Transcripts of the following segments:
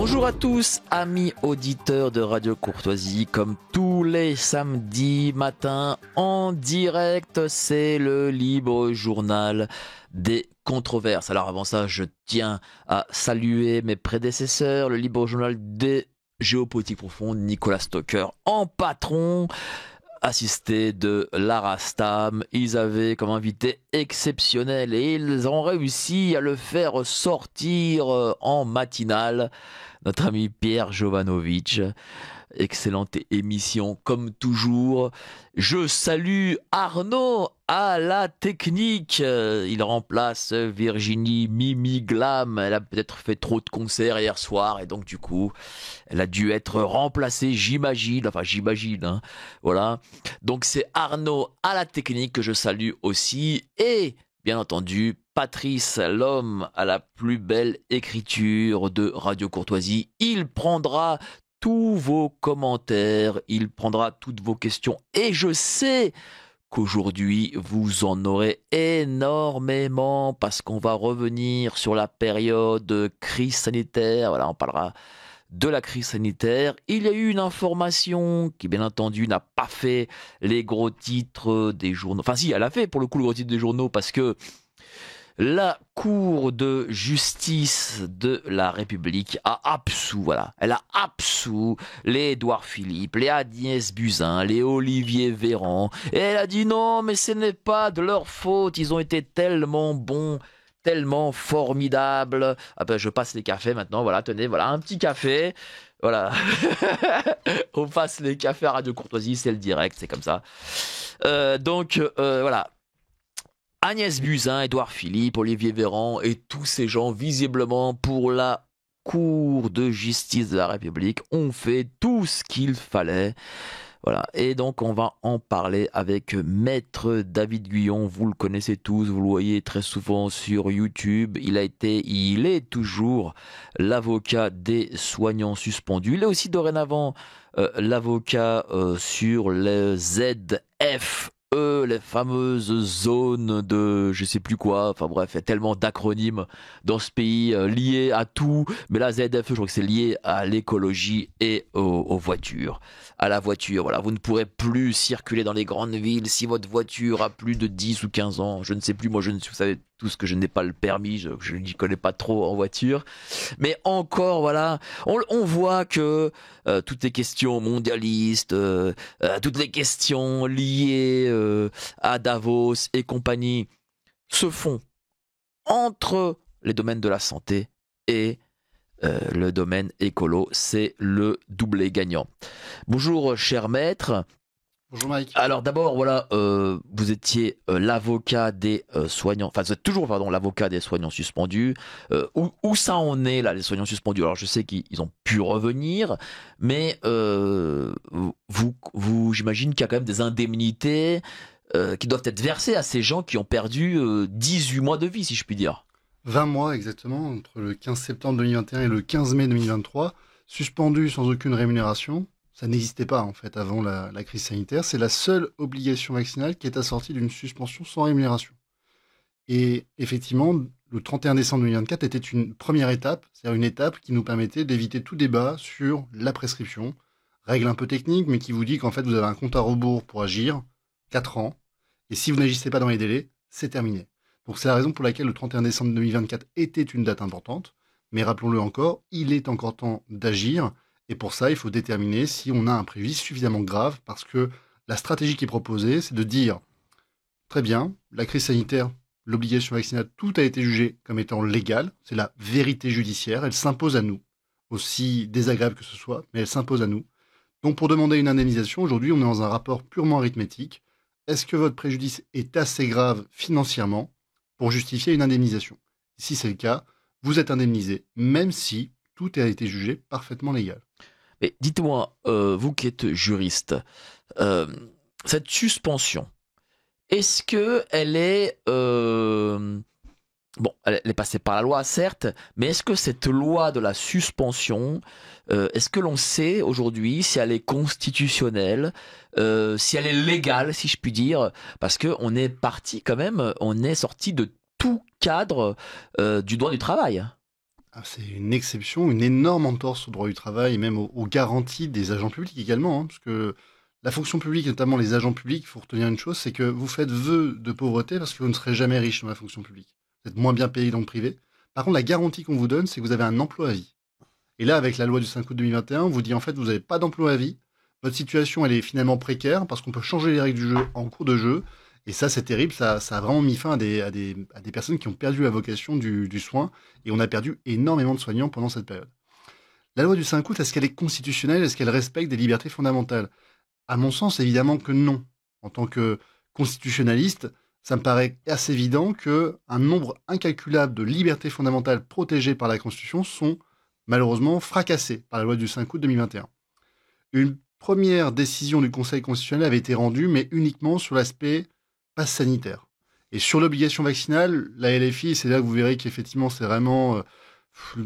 Bonjour à tous, amis auditeurs de Radio Courtoisie. Comme tous les samedis matins en direct, c'est le libre journal des controverses. Alors avant ça, je tiens à saluer mes prédécesseurs, le libre journal des géopolitiques profondes, Nicolas Stocker en patron, assisté de Lara Stam. Ils avaient comme invité exceptionnel et ils ont réussi à le faire sortir en matinale. Notre ami Pierre Jovanovic. Excellente émission comme toujours. Je salue Arnaud à la technique. Il remplace Virginie Mimi Glam. Elle a peut-être fait trop de concerts hier soir et donc du coup, elle a dû être remplacée, j'imagine. Enfin, j'imagine. Hein. Voilà. Donc c'est Arnaud à la technique que je salue aussi. Et bien entendu, Patrice, l'homme à la plus belle écriture de Radio Courtoisie. Il prendra tous vos commentaires, il prendra toutes vos questions. Et je sais qu'aujourd'hui, vous en aurez énormément parce qu'on va revenir sur la période crise sanitaire. Voilà, on parlera de la crise sanitaire. Il y a eu une information qui, bien entendu, n'a pas fait les gros titres des journaux. Enfin, si, elle a fait pour le coup le gros titre des journaux parce que la Cour de justice de la République a absous, voilà, elle a absous les Édouard Philippe, les Agnès Buzyn, les Olivier Véran, et elle a dit non, mais ce n'est pas de leur faute, ils ont été tellement bons, tellement formidables. Ah ben, je passe les cafés maintenant, voilà, tenez, voilà, un petit café, voilà. On passe les cafés à Radio Courtoisie, c'est le direct, c'est comme ça. Donc, voilà. Agnès Buzyn, Édouard Philippe, Olivier Véran et tous ces gens, visiblement, pour la Cour de justice de la République, ont fait tout ce qu'il fallait. Voilà. Et donc, on va en parler avec Maître David Guyon. Vous le connaissez tous, vous le voyez très souvent sur YouTube. Il est toujours l'avocat des soignants suspendus. Il est aussi dorénavant l'avocat sur les ZF. Les fameuses zones de je sais plus quoi, enfin bref, il y a tellement d'acronymes dans ce pays liés à tout, mais la ZFE, je crois que c'est lié à l'écologie et aux voitures, à la voiture, voilà, vous ne pourrez plus circuler dans les grandes villes si votre voiture a plus de 10 ou 15 ans, je ne sais plus, moi vous savez tous que je n'ai pas le permis, je n'y connais pas trop en voiture, mais encore voilà, on voit que toutes les questions mondialistes, toutes les questions liées à Davos et compagnie se font entre les domaines de la santé et le domaine écolo. C'est le doublé gagnant. Bonjour cher maître. Bonjour Mike. Alors d'abord, voilà, vous étiez l'avocat des soignants, enfin vous êtes toujours, pardon, l'avocat des soignants suspendus. Où ça en est là, les soignants suspendus? Alors je sais qu'ils ont pu revenir, mais j'imagine qu'il y a quand même des indemnités qui doivent être versées à ces gens qui ont perdu 18 mois de vie, si je puis dire. 20 mois exactement, entre le 15 septembre 2021 et le 15 mai 2023, suspendus sans aucune rémunération. Ça n'existait pas en fait avant la crise sanitaire. C'est la seule obligation vaccinale qui est assortie d'une suspension sans rémunération. Et effectivement, le 31 décembre 2024 était une première étape, c'est-à-dire une étape qui nous permettait d'éviter tout débat sur la prescription. Règle un peu technique, mais qui vous dit qu'en fait vous avez un compte à rebours pour agir, 4 ans, et si vous n'agissez pas dans les délais, c'est terminé. Donc c'est la raison pour laquelle le 31 décembre 2024 était une date importante, mais rappelons-le encore, il est encore temps d'agir. Et pour ça, il faut déterminer si on a un préjudice suffisamment grave, parce que la stratégie qui est proposée, c'est de dire, très bien, la crise sanitaire, l'obligation vaccinale, tout a été jugé comme étant légal, c'est la vérité judiciaire, elle s'impose à nous, aussi désagréable que ce soit, mais elle s'impose à nous. Donc pour demander une indemnisation, aujourd'hui, on est dans un rapport purement arithmétique. Est-ce que votre préjudice est assez grave financièrement pour justifier une indemnisation? Si c'est le cas, vous êtes indemnisé, même si tout a été jugé parfaitement légal. Mais dites-moi, vous qui êtes juriste, cette suspension, est-ce que elle est bon, elle est passée par la loi, certes, mais est-ce que cette loi de la suspension, est-ce que l'on sait aujourd'hui si elle est constitutionnelle, si elle est légale, si je puis dire, parce que on est parti quand même, on est sorti de tout cadre du droit du travail. Ah, c'est une exception, une énorme entorse au droit du travail et même aux garanties des agents publics également, hein, parce que la fonction publique, notamment les agents publics, il faut retenir une chose, c'est que vous faites vœu de pauvreté parce que vous ne serez jamais riche dans la fonction publique. Vous êtes moins bien payé dans le privé. Par contre, la garantie qu'on vous donne, c'est que vous avez un emploi à vie. Et là, avec la loi du 5 août 2021, on vous dit en fait, vous n'avez pas d'emploi à vie. Votre situation, elle est finalement précaire parce qu'on peut changer les règles du jeu en cours de jeu. Et ça, c'est terrible. Ça a vraiment mis fin à des personnes qui ont perdu la vocation du soin. Et on a perdu énormément de soignants pendant cette période. La loi du 5 août, est-ce qu'elle est constitutionnelle? Est-ce qu'elle respecte des libertés fondamentales? À mon sens, évidemment que non. En tant que constitutionnaliste, ça me paraît assez évident qu'un nombre incalculable de libertés fondamentales protégées par la Constitution sont malheureusement fracassées par la loi du 5 août 2021. Une première décision du Conseil constitutionnel avait été rendue, mais uniquement sur l'aspect passe sanitaire. Et sur l'obligation vaccinale, la LFI, c'est là que vous verrez qu'effectivement, c'est vraiment,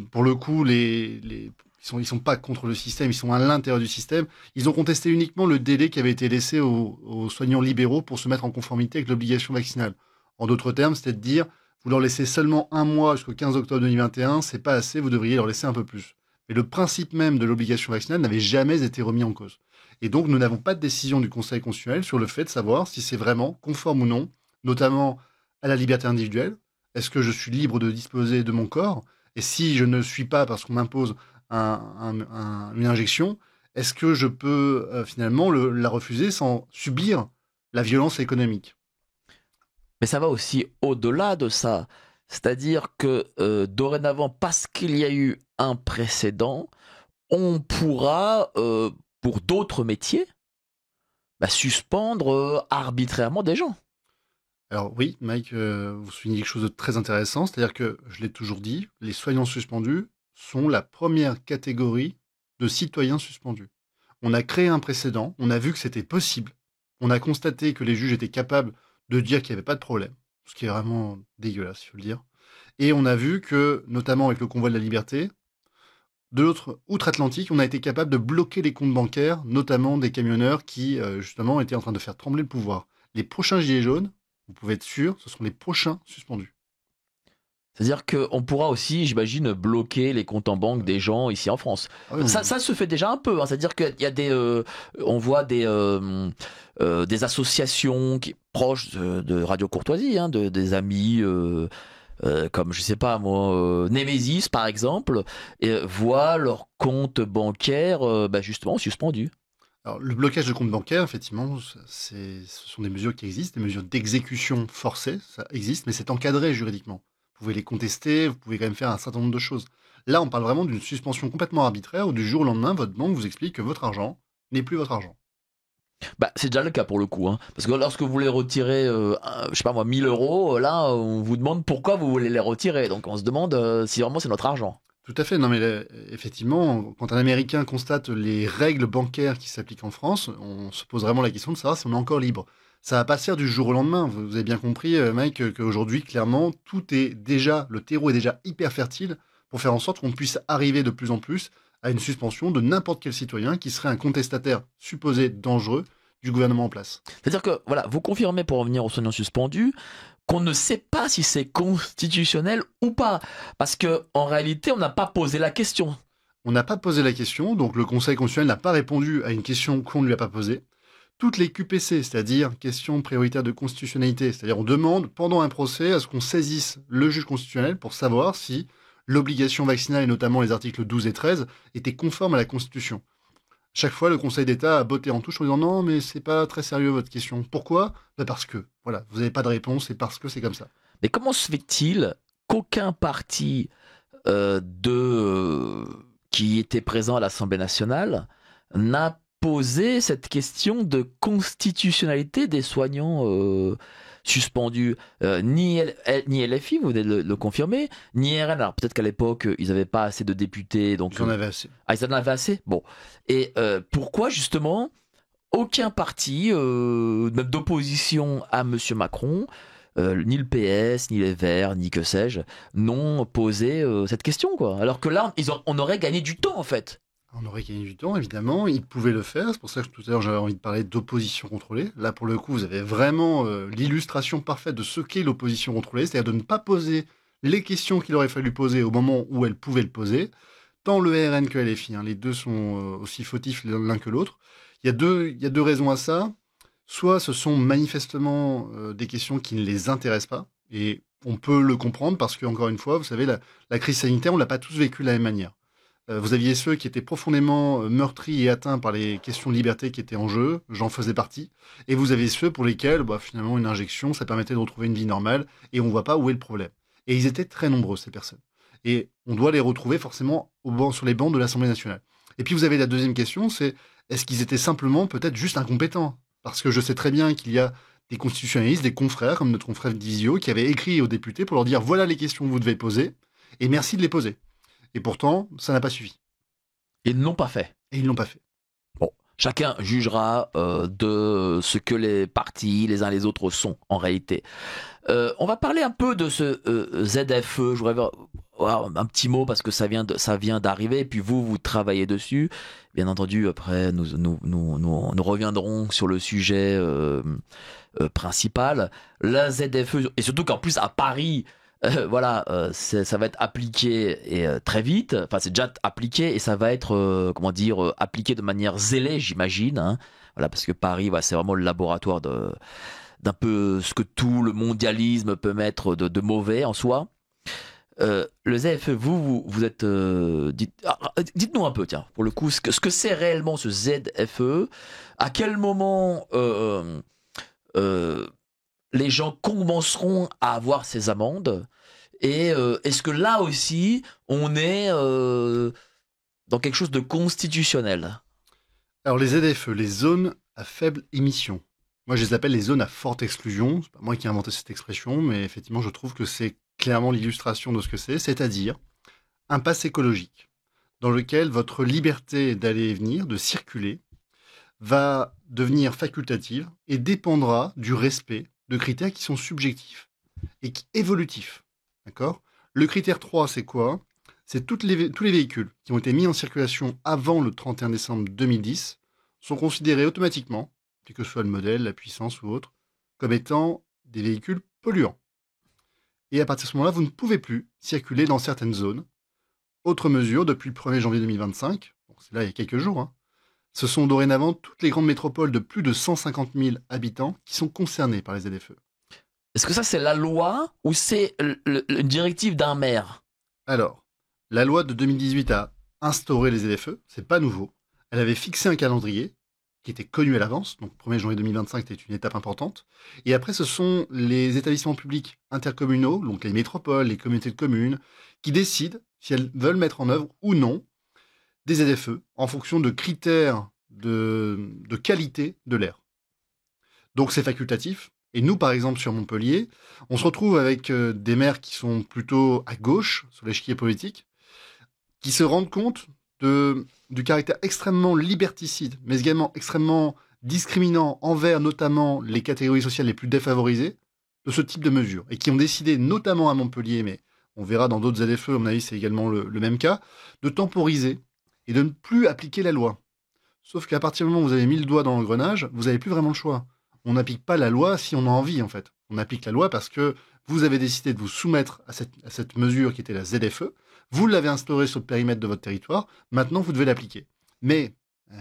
pour le coup, ils sont pas contre le système, ils sont à l'intérieur du système. Ils ont contesté uniquement le délai qui avait été laissé aux soignants libéraux pour se mettre en conformité avec l'obligation vaccinale. En d'autres termes, c'était de dire, vous leur laissez seulement un mois jusqu'au 15 octobre 2021, c'est pas assez, vous devriez leur laisser un peu plus. Mais le principe même de l'obligation vaccinale n'avait jamais été remis en cause. Et donc, nous n'avons pas de décision du Conseil constitutionnel sur le fait de savoir si c'est vraiment conforme ou non, notamment à la liberté individuelle. Est-ce que je suis libre de disposer de mon corps? Et si je ne suis pas parce qu'on m'impose une injection, est-ce que je peux finalement la refuser sans subir la violence économique? Mais ça va aussi au-delà de ça. C'est-à-dire que dorénavant, parce qu'il y a eu un précédent, on pourra, pour d'autres métiers, suspendre arbitrairement des gens. Alors oui, Mike, vous soulignez quelque chose de très intéressant, c'est-à-dire que, je l'ai toujours dit, les soignants suspendus sont la première catégorie de citoyens suspendus. On a créé un précédent, on a vu que c'était possible, on a constaté que les juges étaient capables de dire qu'il n'y avait pas de problème, ce qui est vraiment dégueulasse, il faut le dire. Et on a vu que, notamment avec le convoi de la liberté, de l'autre outre-Atlantique, on a été capable de bloquer les comptes bancaires, notamment des camionneurs qui, justement, étaient en train de faire trembler le pouvoir. Les prochains gilets jaunes, vous pouvez être sûr, ce seront les prochains suspendus. C'est-à-dire qu'on pourra aussi, j'imagine, bloquer les comptes en banque des gens ici en France. Ah oui, Ça se fait déjà un peu. Hein. C'est-à-dire qu'il y a on voit des associations proches de Radio Courtoisie, hein, des amis comme je sais pas moi, Némésis par exemple, voient leur compte bancaire justement suspendu. alors, le blocage de compte bancaire, effectivement, ce sont des mesures qui existent, des mesures d'exécution forcée, ça existe, mais c'est encadré juridiquement. Vous pouvez les contester, vous pouvez quand même faire un certain nombre de choses. Là, on parle vraiment d'une suspension complètement arbitraire où du jour au lendemain, votre banque vous explique que votre argent n'est plus votre argent. C'est déjà le cas pour le coup, hein. Parce que lorsque vous voulez retirer, je sais pas moi, 1000 euros, là, on vous demande pourquoi vous voulez les retirer. Donc on se demande si vraiment c'est notre argent. Tout à fait. Non, mais effectivement, quand un Américain constate les règles bancaires qui s'appliquent en France, on se pose vraiment la question de savoir si on est encore libre. Ça va pas se faire du jour au lendemain. Vous avez bien compris, Mike, qu'aujourd'hui, clairement, le terreau est déjà hyper fertile pour faire en sorte qu'on puisse arriver de plus en plus à une suspension de n'importe quel citoyen qui serait un contestataire supposé dangereux du gouvernement en place. C'est-à-dire que, voilà, vous confirmez pour revenir aux soignants suspendus qu'on ne sait pas si c'est constitutionnel ou pas. Parce que, en réalité, on n'a pas posé la question. On n'a pas posé la question, donc le Conseil constitutionnel n'a pas répondu à une question qu'on ne lui a pas posée. Toutes les QPC, c'est-à-dire questions prioritaires de constitutionnalité, c'est-à-dire on demande pendant un procès à ce qu'on saisisse le juge constitutionnel pour savoir si l'obligation vaccinale, et notamment les articles 12 et 13, étaient conformes à la Constitution. Chaque fois, le Conseil d'État a botté en touche en disant non, mais c'est pas très sérieux votre question. Pourquoi? Parce que, voilà, vous n'avez pas de réponse et parce que c'est comme ça. Mais comment se fait-il qu'aucun parti qui était présent à l'Assemblée nationale n'a posé cette question de constitutionnalité des soignants suspendus, ni LFI, vous venez de le confirmer, ni RN. Alors peut-être qu'à l'époque, ils n'avaient pas assez de députés. Donc, Ils en avaient assez. Ah, ils en avaient assez. Bon. Et pourquoi justement aucun parti, même d'opposition à M. Macron, ni le PS, ni les Verts, ni que sais-je, n'ont posé cette question, quoi. Alors que là, on aurait gagné du temps, en fait. On aurait gagné du temps, évidemment. Ils pouvaient le faire. C'est pour ça que tout à l'heure, j'avais envie de parler d'opposition contrôlée. Là, pour le coup, vous avez vraiment l'illustration parfaite de ce qu'est l'opposition contrôlée, c'est-à-dire de ne pas poser les questions qu'il aurait fallu poser au moment où elle pouvait le poser. Tant le RN que LFI, les deux sont aussi fautifs l'un que l'autre. Il y a deux raisons à ça. Soit ce sont manifestement des questions qui ne les intéressent pas, et on peut le comprendre parce que, encore une fois, vous savez, la crise sanitaire, on ne l'a pas tous vécu de la même manière. Vous aviez ceux qui étaient profondément meurtris et atteints par les questions de liberté qui étaient en jeu, j'en faisais partie, et vous avez ceux pour lesquels, finalement, une injection, ça permettait de retrouver une vie normale, et on ne voit pas où est le problème. Et ils étaient très nombreux, ces personnes. Et on doit les retrouver forcément sur les bancs de l'Assemblée nationale. Et puis vous avez la deuxième question, c'est est-ce qu'ils étaient simplement peut-être juste incompétents? Parce que je sais très bien qu'il y a des constitutionnalistes, des confrères, comme notre confrère Divisio, qui avaient écrit aux députés pour leur dire voilà les questions que vous devez poser, et merci de les poser. Et pourtant, ça n'a pas suffi. Ils ne l'ont pas fait. Et ils ne l'ont pas fait. Bon, chacun jugera de ce que les partis, les uns les autres, sont en réalité. On va parler un peu de ce ZFE. Je voudrais avoir un petit mot parce que ça vient d'arriver. Et puis vous travaillez dessus. Bien entendu, après, nous reviendrons sur le sujet principal. La ZFE, et surtout qu'en plus à Paris, ça va être appliqué très vite. Enfin, c'est déjà appliqué et ça va être, appliqué de manière zélée, j'imagine. Hein. Voilà, parce que Paris, c'est vraiment le laboratoire d'un peu ce que tout le mondialisme peut mettre de mauvais en soi. Le ZFE, vous êtes... dites-nous un peu, tiens, pour le coup, ce que c'est réellement ce ZFE, à quel moment les gens commenceront à avoir ces amendes, et est-ce que là aussi, on est dans quelque chose de constitutionnel? Alors les ZFE, les zones à faible émission. Moi, je les appelle les zones à forte exclusion. C'est pas moi qui ai inventé cette expression, mais effectivement, je trouve que c'est clairement l'illustration de ce que c'est-à-dire un pass écologique dans lequel votre liberté d'aller et venir, de circuler, va devenir facultative et dépendra du respect de critères qui sont subjectifs et évolutifs. D'accord ? Le critère 3, c'est quoi ? C'est tous les véhicules qui ont été mis en circulation avant le 31 décembre 2010 sont considérés automatiquement, quel que soit le modèle, la puissance ou autre, comme étant des véhicules polluants. Et à partir de ce moment-là, vous ne pouvez plus circuler dans certaines zones. Autre mesure, depuis le 1er janvier 2025, c'est là il y a quelques jours, ce sont dorénavant toutes les grandes métropoles de plus de 150 000 habitants qui sont concernées par les ZFE. Est-ce que ça c'est la loi ou c'est une directive d'un maire ? Alors, la loi de 2018 a instauré les ZFE, c'est pas nouveau. Elle avait fixé un calendrier qui était connu à l'avance, donc 1er janvier 2025 était une étape importante. Et après, ce sont les établissements publics intercommunaux, donc les métropoles, les communautés de communes, qui décident si elles veulent mettre en œuvre ou non des ZFE en fonction de critères de qualité de l'air. Donc c'est facultatif. Et nous, par exemple, sur Montpellier, on se retrouve avec des maires qui sont plutôt à gauche sur l'échiquier politique, qui se rendent compte du caractère extrêmement liberticide, mais également extrêmement discriminant envers notamment les catégories sociales les plus défavorisées de ce type de mesures, et qui ont décidé, notamment à Montpellier, mais on verra dans d'autres ZFE, à mon avis c'est également le même cas, de temporiser et de ne plus appliquer la loi. Sauf qu'à partir du moment où vous avez mis le doigt dans l'engrenage, vous n'avez plus vraiment le choix. On n'applique pas la loi si on a envie, en fait. On applique la loi parce que vous avez décidé de vous soumettre à cette mesure qui était la ZFE. Vous l'avez instaurée sur le périmètre de votre territoire. Maintenant, vous devez l'appliquer. Mais,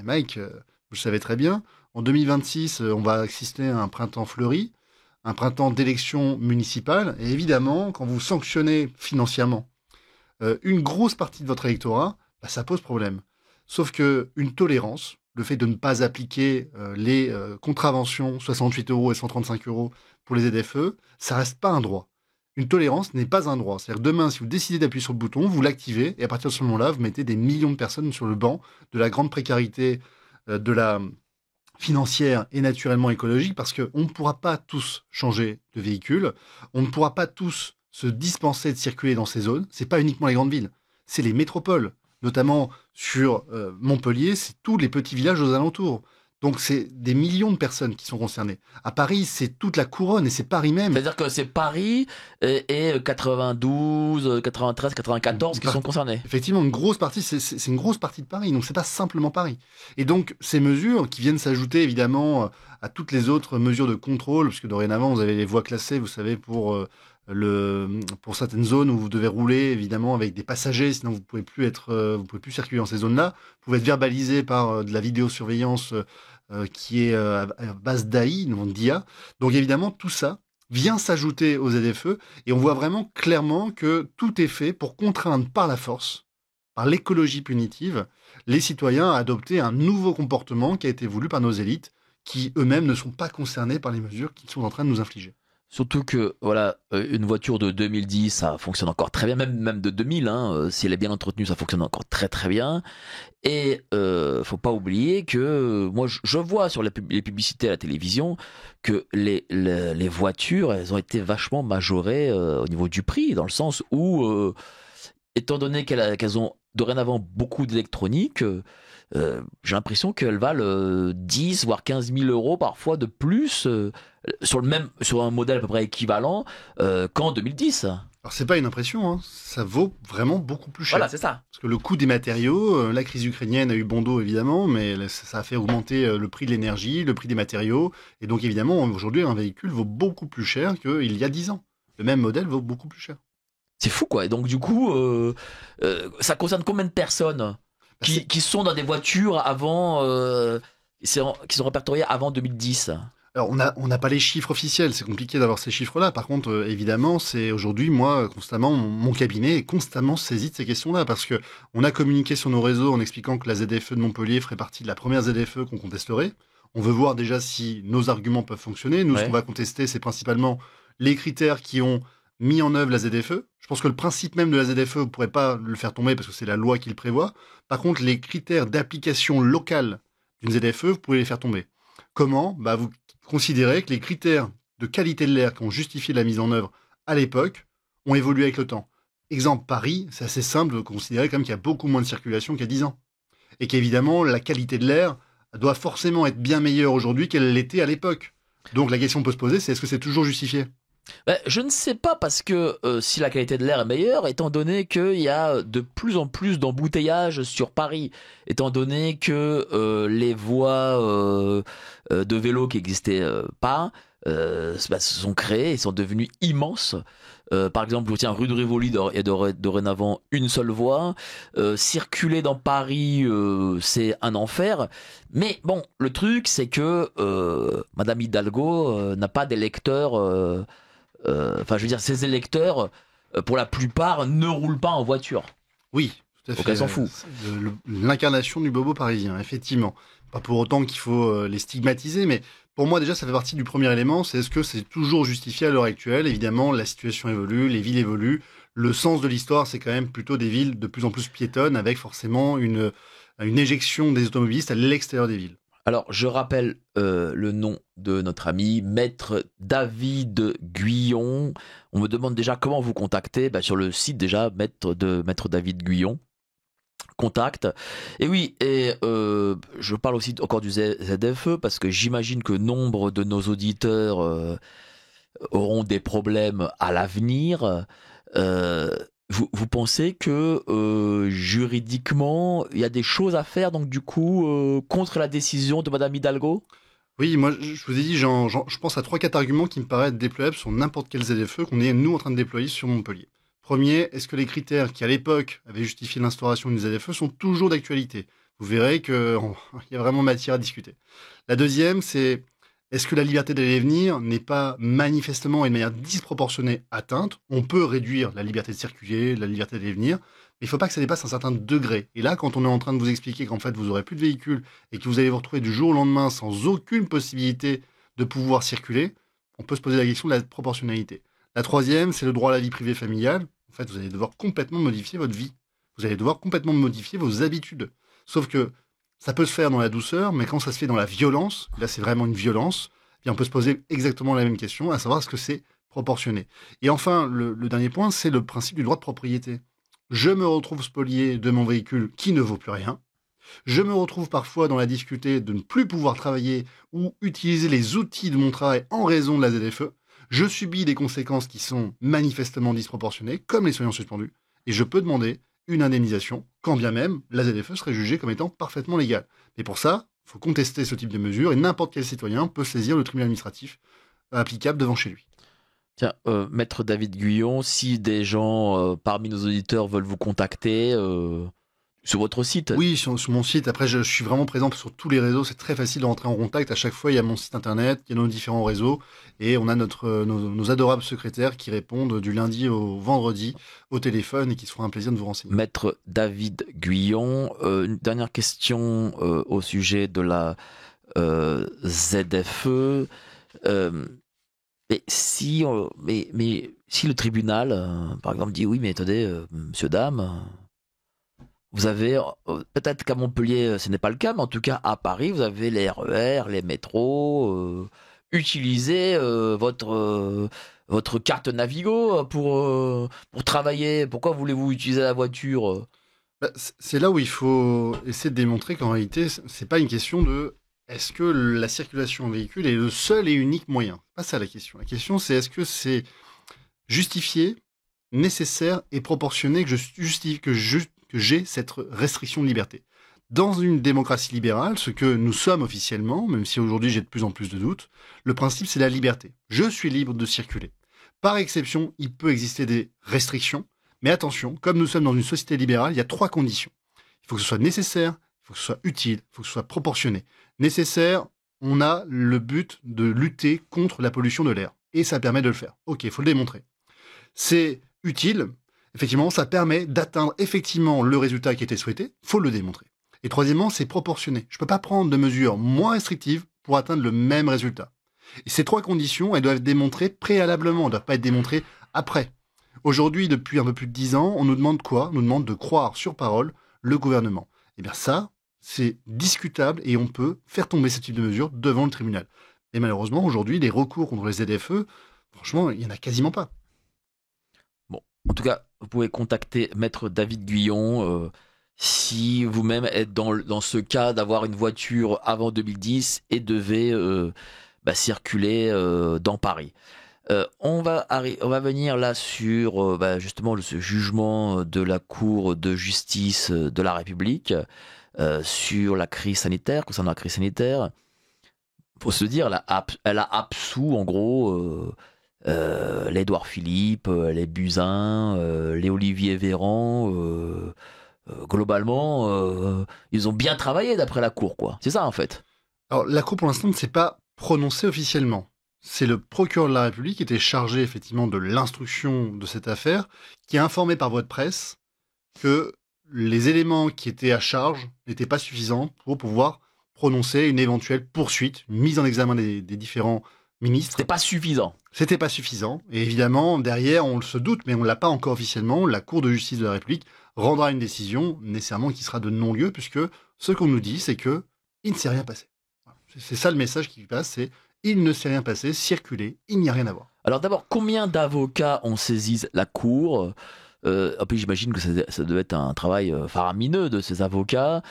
Mike, vous le savez très bien, en 2026, on va assister à un printemps fleuri, un printemps d'élections municipales. Et évidemment, quand vous sanctionnez financièrement une grosse partie de votre électorat, ça pose problème. Sauf qu'une tolérance, le fait de ne pas appliquer les contraventions 68 € et 135 € pour les ZFE, ça reste pas un droit. Une tolérance n'est pas un droit. C'est-à-dire que demain, si vous décidez d'appuyer sur le bouton, vous l'activez, et à partir de ce moment-là, vous mettez des millions de personnes sur le banc de la grande précarité, de la financière et naturellement écologique, parce qu'on ne pourra pas tous changer de véhicule, on ne pourra pas tous se dispenser de circuler dans ces zones. C'est pas uniquement les grandes villes, c'est les métropoles. Notamment sur Montpellier, c'est tous les petits villages aux alentours. Donc c'est des millions de personnes qui sont concernées. À Paris, c'est toute la couronne et c'est Paris même. C'est-à-dire que c'est Paris et 92, 93, 94 qui sont concernés. Effectivement, une grosse partie, c'est une grosse partie de Paris. Donc c'est pas simplement Paris. Et donc ces mesures qui viennent s'ajouter évidemment à toutes les autres mesures de contrôle, parce que dorénavant vous avez les voies classées, vous savez, pour pour certaines zones où vous devez rouler évidemment avec des passagers, sinon vous pouvez plus circuler dans ces zones-là. Vous pouvez être verbalisé par de la vidéosurveillance qui est à base d'AI, non d'IA. Donc évidemment, tout ça vient s'ajouter aux ZFE et on voit vraiment clairement que tout est fait pour contraindre par la force, par l'écologie punitive, les citoyens à adopter un nouveau comportement qui a été voulu par nos élites, qui eux-mêmes ne sont pas concernés par les mesures qu'ils sont en train de nous infliger. Surtout que voilà, une voiture de 2010, ça fonctionne encore très bien, même de 2000, hein, si elle est bien entretenue, ça fonctionne encore très très bien. Et faut pas oublier que moi je vois sur les publicités à la télévision que les voitures, elles ont été vachement majorées au niveau du prix, dans le sens où étant donné qu'elles ont dorénavant beaucoup d'électronique, j'ai l'impression qu'elles valent 10 voire 15 000 euros parfois de plus sur un modèle à peu près équivalent qu'en 2010. Alors c'est pas une impression, hein, ça vaut vraiment beaucoup plus cher. Voilà, c'est ça. Parce que le coût des matériaux, la crise ukrainienne a eu bon dos évidemment, mais ça a fait augmenter le prix de l'énergie, le prix des matériaux, et donc évidemment aujourd'hui un véhicule vaut beaucoup plus cher qu'il y a 10 ans. Le même modèle vaut beaucoup plus cher. C'est fou quoi. Et donc du coup, ça concerne combien de personnes qui sont dans des voitures avant, qui sont répertoriées avant 2010? Alors on n'a pas les chiffres officiels, c'est compliqué d'avoir ces chiffres-là. Par contre, évidemment, c'est aujourd'hui, moi, constamment, mon cabinet est constamment saisi de ces questions-là, parce que on a communiqué sur nos réseaux en expliquant que la ZFE de Montpellier ferait partie de la première ZFE qu'on contesterait. On veut voir déjà si nos arguments peuvent fonctionner. Nous, ce qu'on va contester, c'est principalement les critères qui ont mis en œuvre la ZFE. Je pense que le principe même de la ZFE, vous ne pourrez pas le faire tomber parce que c'est la loi qui le prévoit. Par contre, les critères d'application locale d'une ZFE, vous pouvez les faire tomber. Comment ? Vous considérez que les critères de qualité de l'air qui ont justifié la mise en œuvre à l'époque ont évolué avec le temps. Exemple, Paris, c'est assez simple de considérer quand même qu'il y a beaucoup moins de circulation qu'il y a 10 ans. Et qu'évidemment, la qualité de l'air doit forcément être bien meilleure aujourd'hui qu'elle l'était à l'époque. Donc la question qu'on peut se poser, c'est est-ce que c'est toujours justifié ? Je ne sais pas, parce que si la qualité de l'air est meilleure, étant donné qu'il y a de plus en plus d'embouteillages sur Paris, étant donné que les voies de vélo qui n'existaient pas se sont créées et sont devenues immenses. Par exemple, rue de Rivoli, il y a dorénavant une seule voie. Circuler dans Paris, c'est un enfer. Mais bon, le truc, c'est que Madame Hidalgo n'a pas d'électeurs. Enfin, je veux dire, ces électeurs, pour la plupart, ne roulent pas en voiture. Oui, tout à fait. Donc elle s'en fout. L'incarnation du bobo parisien, effectivement. Pas pour autant qu'il faut les stigmatiser, mais pour moi, déjà, ça fait partie du premier élément, c'est est-ce que c'est toujours justifié à l'heure actuelle ? Évidemment, la situation évolue, les villes évoluent. Le sens de l'histoire, c'est quand même plutôt des villes de plus en plus piétonnes, avec forcément une éjection des automobilistes à l'extérieur des villes. Alors, je rappelle le nom de notre ami, Maître David Guyon. On me demande déjà comment vous contacter. Sur le site déjà, Maître David Guyon. Contact. Et oui, je parle aussi encore du ZFE, parce que j'imagine que nombre de nos auditeurs auront des problèmes à l'avenir. Vous pensez que juridiquement, il y a des choses à faire, donc du coup, contre la décision de Madame Hidalgo ? Oui, moi, je vous ai dit, je pense à 3-4 arguments qui me paraissent déployables sur n'importe quel ZFE qu'on est, nous, en train de déployer sur Montpellier. Premier, est-ce que les critères qui, à l'époque, avaient justifié l'instauration d'une ZFE sont toujours d'actualité ? Vous verrez qu'il y a vraiment matière à discuter. La deuxième, c'est est-ce que la liberté d'aller et venir n'est pas manifestement et de manière disproportionnée atteinte ? On peut réduire la liberté de circuler, la liberté d'aller et venir, mais il ne faut pas que ça dépasse un certain degré. Et là, quand on est en train de vous expliquer qu'en fait, vous n'aurez plus de véhicule et que vous allez vous retrouver du jour au lendemain sans aucune possibilité de pouvoir circuler, on peut se poser la question de la proportionnalité. La troisième, c'est le droit à la vie privée familiale. En fait, vous allez devoir complètement modifier votre vie. Vous allez devoir complètement modifier vos habitudes. Sauf que ça peut se faire dans la douceur, mais quand ça se fait dans la violence, là c'est vraiment une violence, on peut se poser exactement la même question, à savoir est-ce que c'est proportionné. Et enfin, le dernier point, c'est le principe du droit de propriété. Je me retrouve spolié de mon véhicule qui ne vaut plus rien. Je me retrouve parfois dans la difficulté de ne plus pouvoir travailler ou utiliser les outils de mon travail en raison de la ZFE. Je subis des conséquences qui sont manifestement disproportionnées, comme les soignants suspendus, et je peux demander une indemnisation, quand bien même la ZFE serait jugée comme étant parfaitement légale. Mais pour ça, il faut contester ce type de mesures, et n'importe quel citoyen peut saisir le tribunal administratif applicable devant chez lui. Tiens, Maître David Guyon, si des gens parmi nos auditeurs veulent vous contacter sur votre site. Oui, sur mon site. Après, je suis vraiment présent sur tous les réseaux. C'est très facile de rentrer en contact. À chaque fois, il y a mon site internet, il y a nos différents réseaux. Et on a nos adorables secrétaires qui répondent du lundi au vendredi au téléphone et qui se feront un plaisir de vous renseigner. Maître David Guyon, une dernière question au sujet de la ZFE. Mais si le tribunal, par exemple, dit oui, mais attendez, monsieur, dame, vous avez, peut-être qu'à Montpellier, ce n'est pas le cas, mais en tout cas, à Paris, vous avez les RER, les métros, utilisez votre carte Navigo pour travailler. Pourquoi voulez-vous utiliser la voiture? C'est là où il faut essayer de démontrer qu'en réalité, c'est pas une question de est-ce que la circulation en véhicule est le seul et unique moyen. C'est pas ça la question. La question, c'est est-ce que c'est justifié, nécessaire et proportionné que j'ai cette restriction de liberté. Dans une démocratie libérale, ce que nous sommes officiellement, même si aujourd'hui j'ai de plus en plus de doutes, le principe c'est la liberté. Je suis libre de circuler. Par exception, il peut exister des restrictions, mais attention, comme nous sommes dans une société libérale, il y a 3 conditions. Il faut que ce soit nécessaire, il faut que ce soit utile, il faut que ce soit proportionné. Nécessaire, on a le but de lutter contre la pollution de l'air. Et ça permet de le faire. Ok, il faut le démontrer. C'est utile, effectivement, ça permet d'atteindre effectivement le résultat qui était souhaité, il faut le démontrer. Et troisièmement, c'est proportionné. Je ne peux pas prendre de mesures moins restrictives pour atteindre le même résultat. Et ces 3 conditions, elles doivent être démontrées préalablement, elles ne doivent pas être démontrées après. Aujourd'hui, depuis un peu plus de 10 ans, on nous demande quoi? On nous demande de croire sur parole le gouvernement. Eh bien ça, c'est discutable et on peut faire tomber ce type de mesures devant le tribunal. Et malheureusement, aujourd'hui, les recours contre les ZFE, franchement, il n'y en a quasiment pas. Bon, en tout cas, vous pouvez contacter Maître David Guyon si vous-même êtes dans ce cas d'avoir une voiture avant 2010 et devez circuler dans Paris. On va venir là sur justement ce jugement de la Cour de justice de la République sur la crise sanitaire, concernant la crise sanitaire. Faut se dire, elle a absous en gros les Édouard Philippe, les Buzyn, les Olivier Véran. Globalement, ils ont bien travaillé d'après la Cour, quoi. C'est ça en fait. Alors la Cour pour l'instant ne s'est pas prononcée officiellement. C'est le procureur de la République qui était chargé effectivement de l'instruction de cette affaire, qui a informé par voie de presse que les éléments qui étaient à charge n'étaient pas suffisants pour pouvoir prononcer une éventuelle poursuite, une mise en examen des différents ministres. C'était pas suffisant. C'était pas suffisant. Et évidemment, derrière, on se doute, mais on ne l'a pas encore officiellement, la Cour de justice de la République rendra une décision, nécessairement qui sera de non-lieu, puisque ce qu'on nous dit, c'est que il ne s'est rien passé. C'est ça le message qui passe, c'est il ne s'est rien passé, circuler, il n'y a rien à voir. Alors d'abord, combien d'avocats ont saisi la Cour? Puis j'imagine que ça devait être un travail faramineux de ces avocats,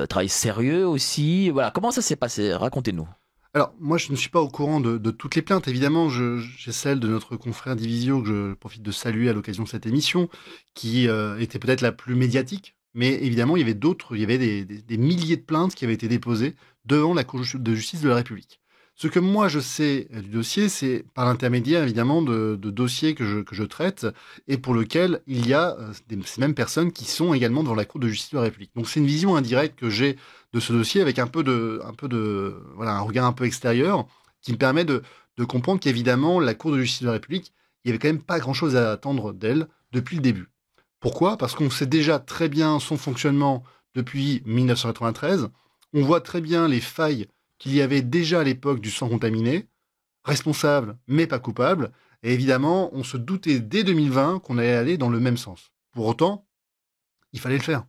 travail sérieux aussi. Voilà, comment ça s'est passé? Racontez-nous. Alors, moi, je ne suis pas au courant de toutes les plaintes. Évidemment, j'ai celle de notre confrère Divisio, que je profite de saluer à l'occasion de cette émission, qui était peut-être la plus médiatique. Mais évidemment, il y avait d'autres, il y avait des milliers de plaintes qui avaient été déposées devant la Cour de justice de la République. Ce que moi je sais du dossier, c'est par l'intermédiaire évidemment de dossiers que je traite et pour lequel il y a ces mêmes personnes qui sont également devant la Cour de justice de la République. Donc c'est une vision indirecte que j'ai de ce dossier avec un regard un peu extérieur qui me permet de comprendre qu'évidemment la Cour de justice de la République, il y avait quand même pas grand-chose à attendre d'elle depuis le début. Pourquoi? Parce qu'on sait déjà très bien son fonctionnement depuis 1993. On voit très bien les failles qu'il y avait déjà à l'époque du sang contaminé, responsable mais pas coupable, et évidemment, on se doutait dès 2020 qu'on allait aller dans le même sens. Pour autant, il fallait le faire.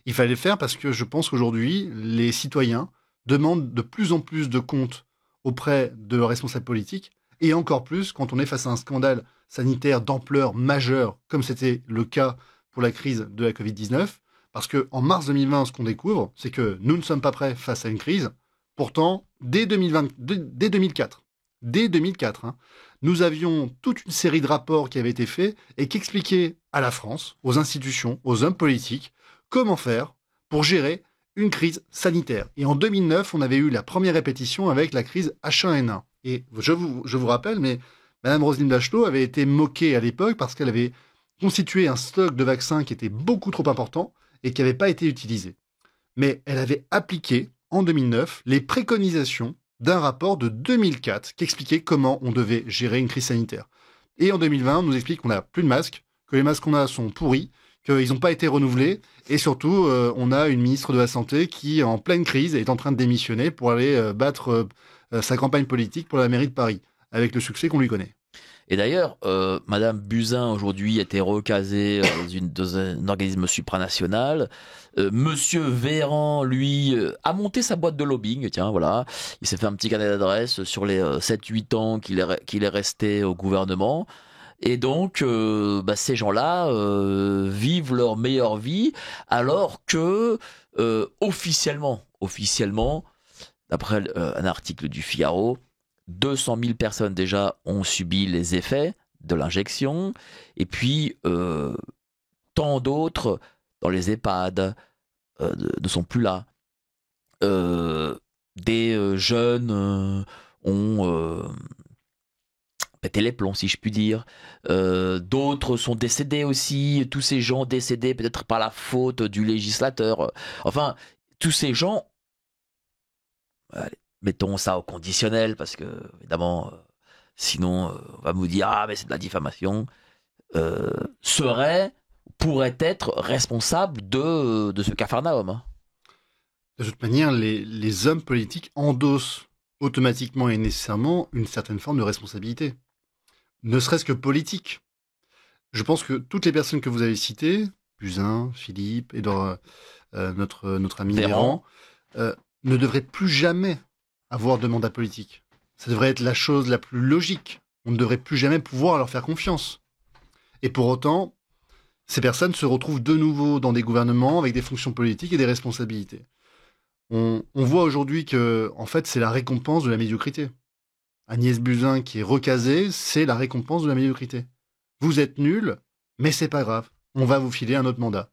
Il fallait le faire parce que je pense qu'aujourd'hui, les citoyens demandent de plus en plus de comptes auprès de leurs responsables politiques, et encore plus quand on est face à un scandale sanitaire d'ampleur majeure, comme c'était le cas pour la crise de la Covid-19, parce qu'en mars 2020, ce qu'on découvre, c'est que nous ne sommes pas prêts face à une crise. Pourtant, dès 2004, nous avions toute une série de rapports qui avaient été faits et qui expliquaient à la France, aux institutions, aux hommes politiques, comment faire pour gérer une crise sanitaire. Et en 2009, on avait eu la première répétition avec la crise H1N1. Et je vous rappelle, mais Madame Roselyne Bachelot avait été moquée à l'époque parce qu'elle avait constitué un stock de vaccins qui était beaucoup trop important et qui n'avait pas été utilisé. Mais elle avait appliqué, en 2009, les préconisations d'un rapport de 2004 qui expliquait comment on devait gérer une crise sanitaire. Et en 2020, on nous explique qu'on n'a plus de masques, que les masques qu'on a sont pourris, qu'ils n'ont pas été renouvelés, et surtout, on a une ministre de la Santé qui, en pleine crise, est en train de démissionner pour aller battre sa campagne politique pour la mairie de Paris, avec le succès qu'on lui connaît. Et d'ailleurs, Madame Buzyn aujourd'hui a été recasée dans un organisme supranational. Monsieur Véran, lui, a monté sa boîte de lobbying. Tiens, voilà, il s'est fait un petit carnet d'adresses sur les 7-8 ans qu'il est resté au gouvernement. Et donc, ces gens-là vivent leur meilleure vie, alors que officiellement, d'après un article du Figaro, 200 000 personnes déjà ont subi les effets de l'injection, et puis tant d'autres dans les EHPAD ne sont plus là. Des jeunes ont pété les plombs, si je puis dire. D'autres sont décédés aussi. Tous ces gens décédés peut-être par la faute du législateur. Enfin, tous ces gens... Allez, mettons ça au conditionnel, parce que, évidemment, sinon, on va me dire « Ah, mais c'est de la diffamation », pourrait être responsable de ce capharnaüm. Hein. De toute manière, les hommes politiques endossent automatiquement et nécessairement une certaine forme de responsabilité. Ne serait-ce que politique. Je pense que toutes les personnes que vous avez citées, Buzyn, Philippe, et notre ami Véran, ne devraient plus jamais avoir de mandat politique. Ça devrait être la chose la plus logique. On ne devrait plus jamais pouvoir leur faire confiance. Et pour autant, ces personnes se retrouvent de nouveau dans des gouvernements avec des fonctions politiques et des responsabilités. On voit aujourd'hui que, en fait, c'est la récompense de la médiocrité. Agnès Buzyn qui est recasée, c'est la récompense de la médiocrité. Vous êtes nul, mais c'est pas grave. On va vous filer un autre mandat.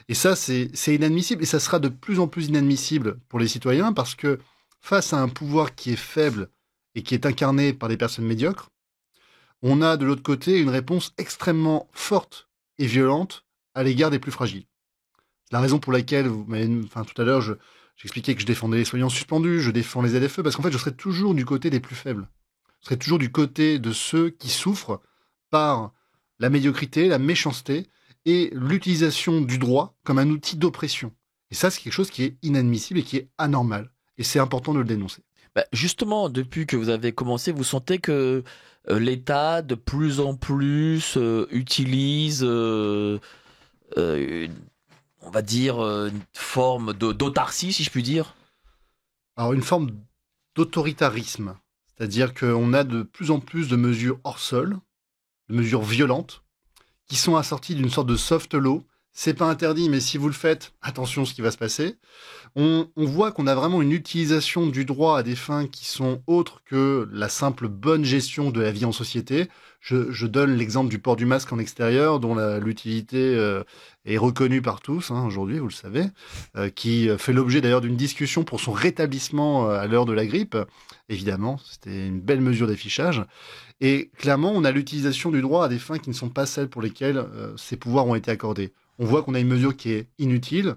Et ça, c'est inadmissible. Et ça sera de plus en plus inadmissible pour les citoyens parce que face à un pouvoir qui est faible et qui est incarné par des personnes médiocres, on a de l'autre côté une réponse extrêmement forte et violente à l'égard des plus fragiles. C'est la raison pour laquelle, tout à l'heure, j'expliquais que je défendais les soignants suspendus, je défends les ZFE, parce qu'en fait, je serai toujours du côté des plus faibles. Je serai toujours du côté de ceux qui souffrent par la médiocrité, la méchanceté et l'utilisation du droit comme un outil d'oppression. Et ça, c'est quelque chose qui est inadmissible et qui est anormal. Et c'est important de le dénoncer. Justement, depuis que vous avez commencé, vous sentez que l'État, de plus en plus, utilise, on va dire, une forme d'autarcie, si je puis dire? Alors, une forme d'autoritarisme. C'est-à-dire qu'on a de plus en plus de mesures hors sol, de mesures violentes, qui sont assorties d'une sorte de soft law. C'est pas interdit, mais si vous le faites, attention à ce qui va se passer. On voit qu'on a vraiment une utilisation du droit à des fins qui sont autres que la simple bonne gestion de la vie en société. Je donne l'exemple du port du masque en extérieur, dont l'utilité est reconnue par tous, aujourd'hui, vous le savez, qui fait l'objet d'ailleurs d'une discussion pour son rétablissement à l'heure de la grippe. Évidemment, c'était une belle mesure d'affichage. Et clairement, on a l'utilisation du droit à des fins qui ne sont pas celles pour lesquelles ces pouvoirs ont été accordés. On voit qu'on a une mesure qui est inutile,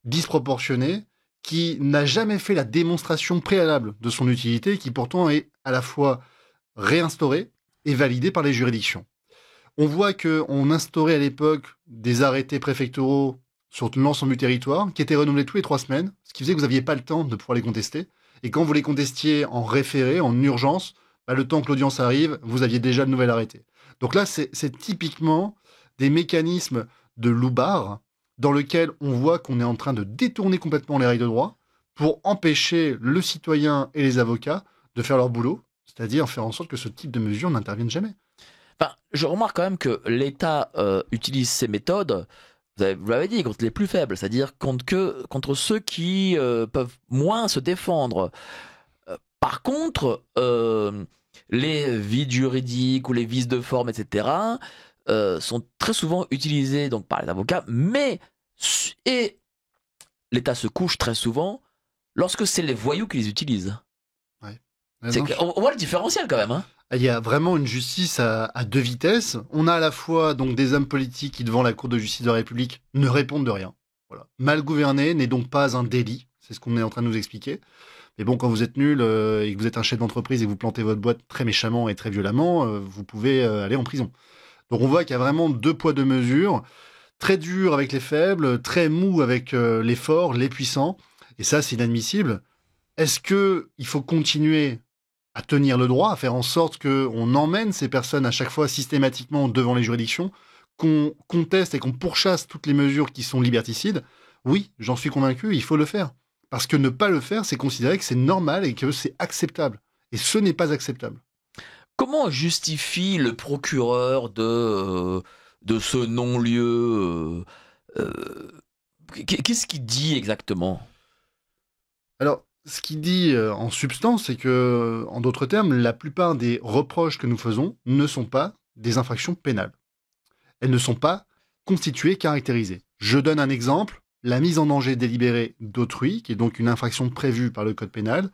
disproportionnée, qui n'a jamais fait la démonstration préalable de son utilité, qui pourtant est à la fois réinstaurée et validée par les juridictions. On voit qu'on instaurait à l'époque des arrêtés préfectoraux sur l'ensemble du territoire, qui étaient renouvelés tous les 3 semaines, ce qui faisait que vous n'aviez pas le temps de pouvoir les contester. Et quand vous les contestiez en référé, en urgence, le temps que l'audience arrive, vous aviez déjà le nouvel arrêté. Donc là, c'est typiquement des mécanismes de loupard dans lequel on voit qu'on est en train de détourner complètement les règles de droit pour empêcher le citoyen et les avocats de faire leur boulot, c'est-à-dire faire en sorte que ce type de mesures n'intervienne jamais. Je remarque quand même que l'État utilise ces méthodes, vous l'avez dit, contre les plus faibles, c'est-à-dire contre ceux qui peuvent moins se défendre. Par contre, les vides juridiques ou les vices de forme, etc., sont très souvent utilisés donc, par les avocats, et l'État se couche très souvent lorsque c'est les voyous qui les utilisent. Ouais. On voit le différentiel quand même. Hein. Il y a vraiment une justice à deux vitesses. On a à la fois donc des hommes politiques qui, devant la Cour de justice de la République, ne répondent de rien. Voilà. Mal gouverner n'est donc pas un délit. C'est ce qu'on est en train de nous expliquer. Mais bon, quand vous êtes nul et que vous êtes un chef d'entreprise et que vous plantez votre boîte très méchamment et très violemment, vous pouvez aller en prison. Donc on voit qu'il y a vraiment deux poids, deux mesures. Très dur avec les faibles, très mou avec les forts, les puissants. Et ça, c'est inadmissible. Est-ce qu'il faut continuer à tenir le droit, à faire en sorte qu'on emmène ces personnes à chaque fois systématiquement devant les juridictions, qu'on conteste et qu'on pourchasse toutes les mesures qui sont liberticides? Oui, j'en suis convaincu, il faut le faire. Parce que ne pas le faire, c'est considérer que c'est normal et que c'est acceptable. Et ce n'est pas acceptable. Comment justifie le procureur de ce non-lieu qu'est-ce qu'il dit exactement? Alors, ce qu'il dit en substance, c'est que, en d'autres termes, la plupart des reproches que nous faisons ne sont pas des infractions pénales. Elles ne sont pas constituées, caractérisées. Je donne un exemple. La mise en danger délibérée d'autrui, qui est donc une infraction prévue par le code pénal,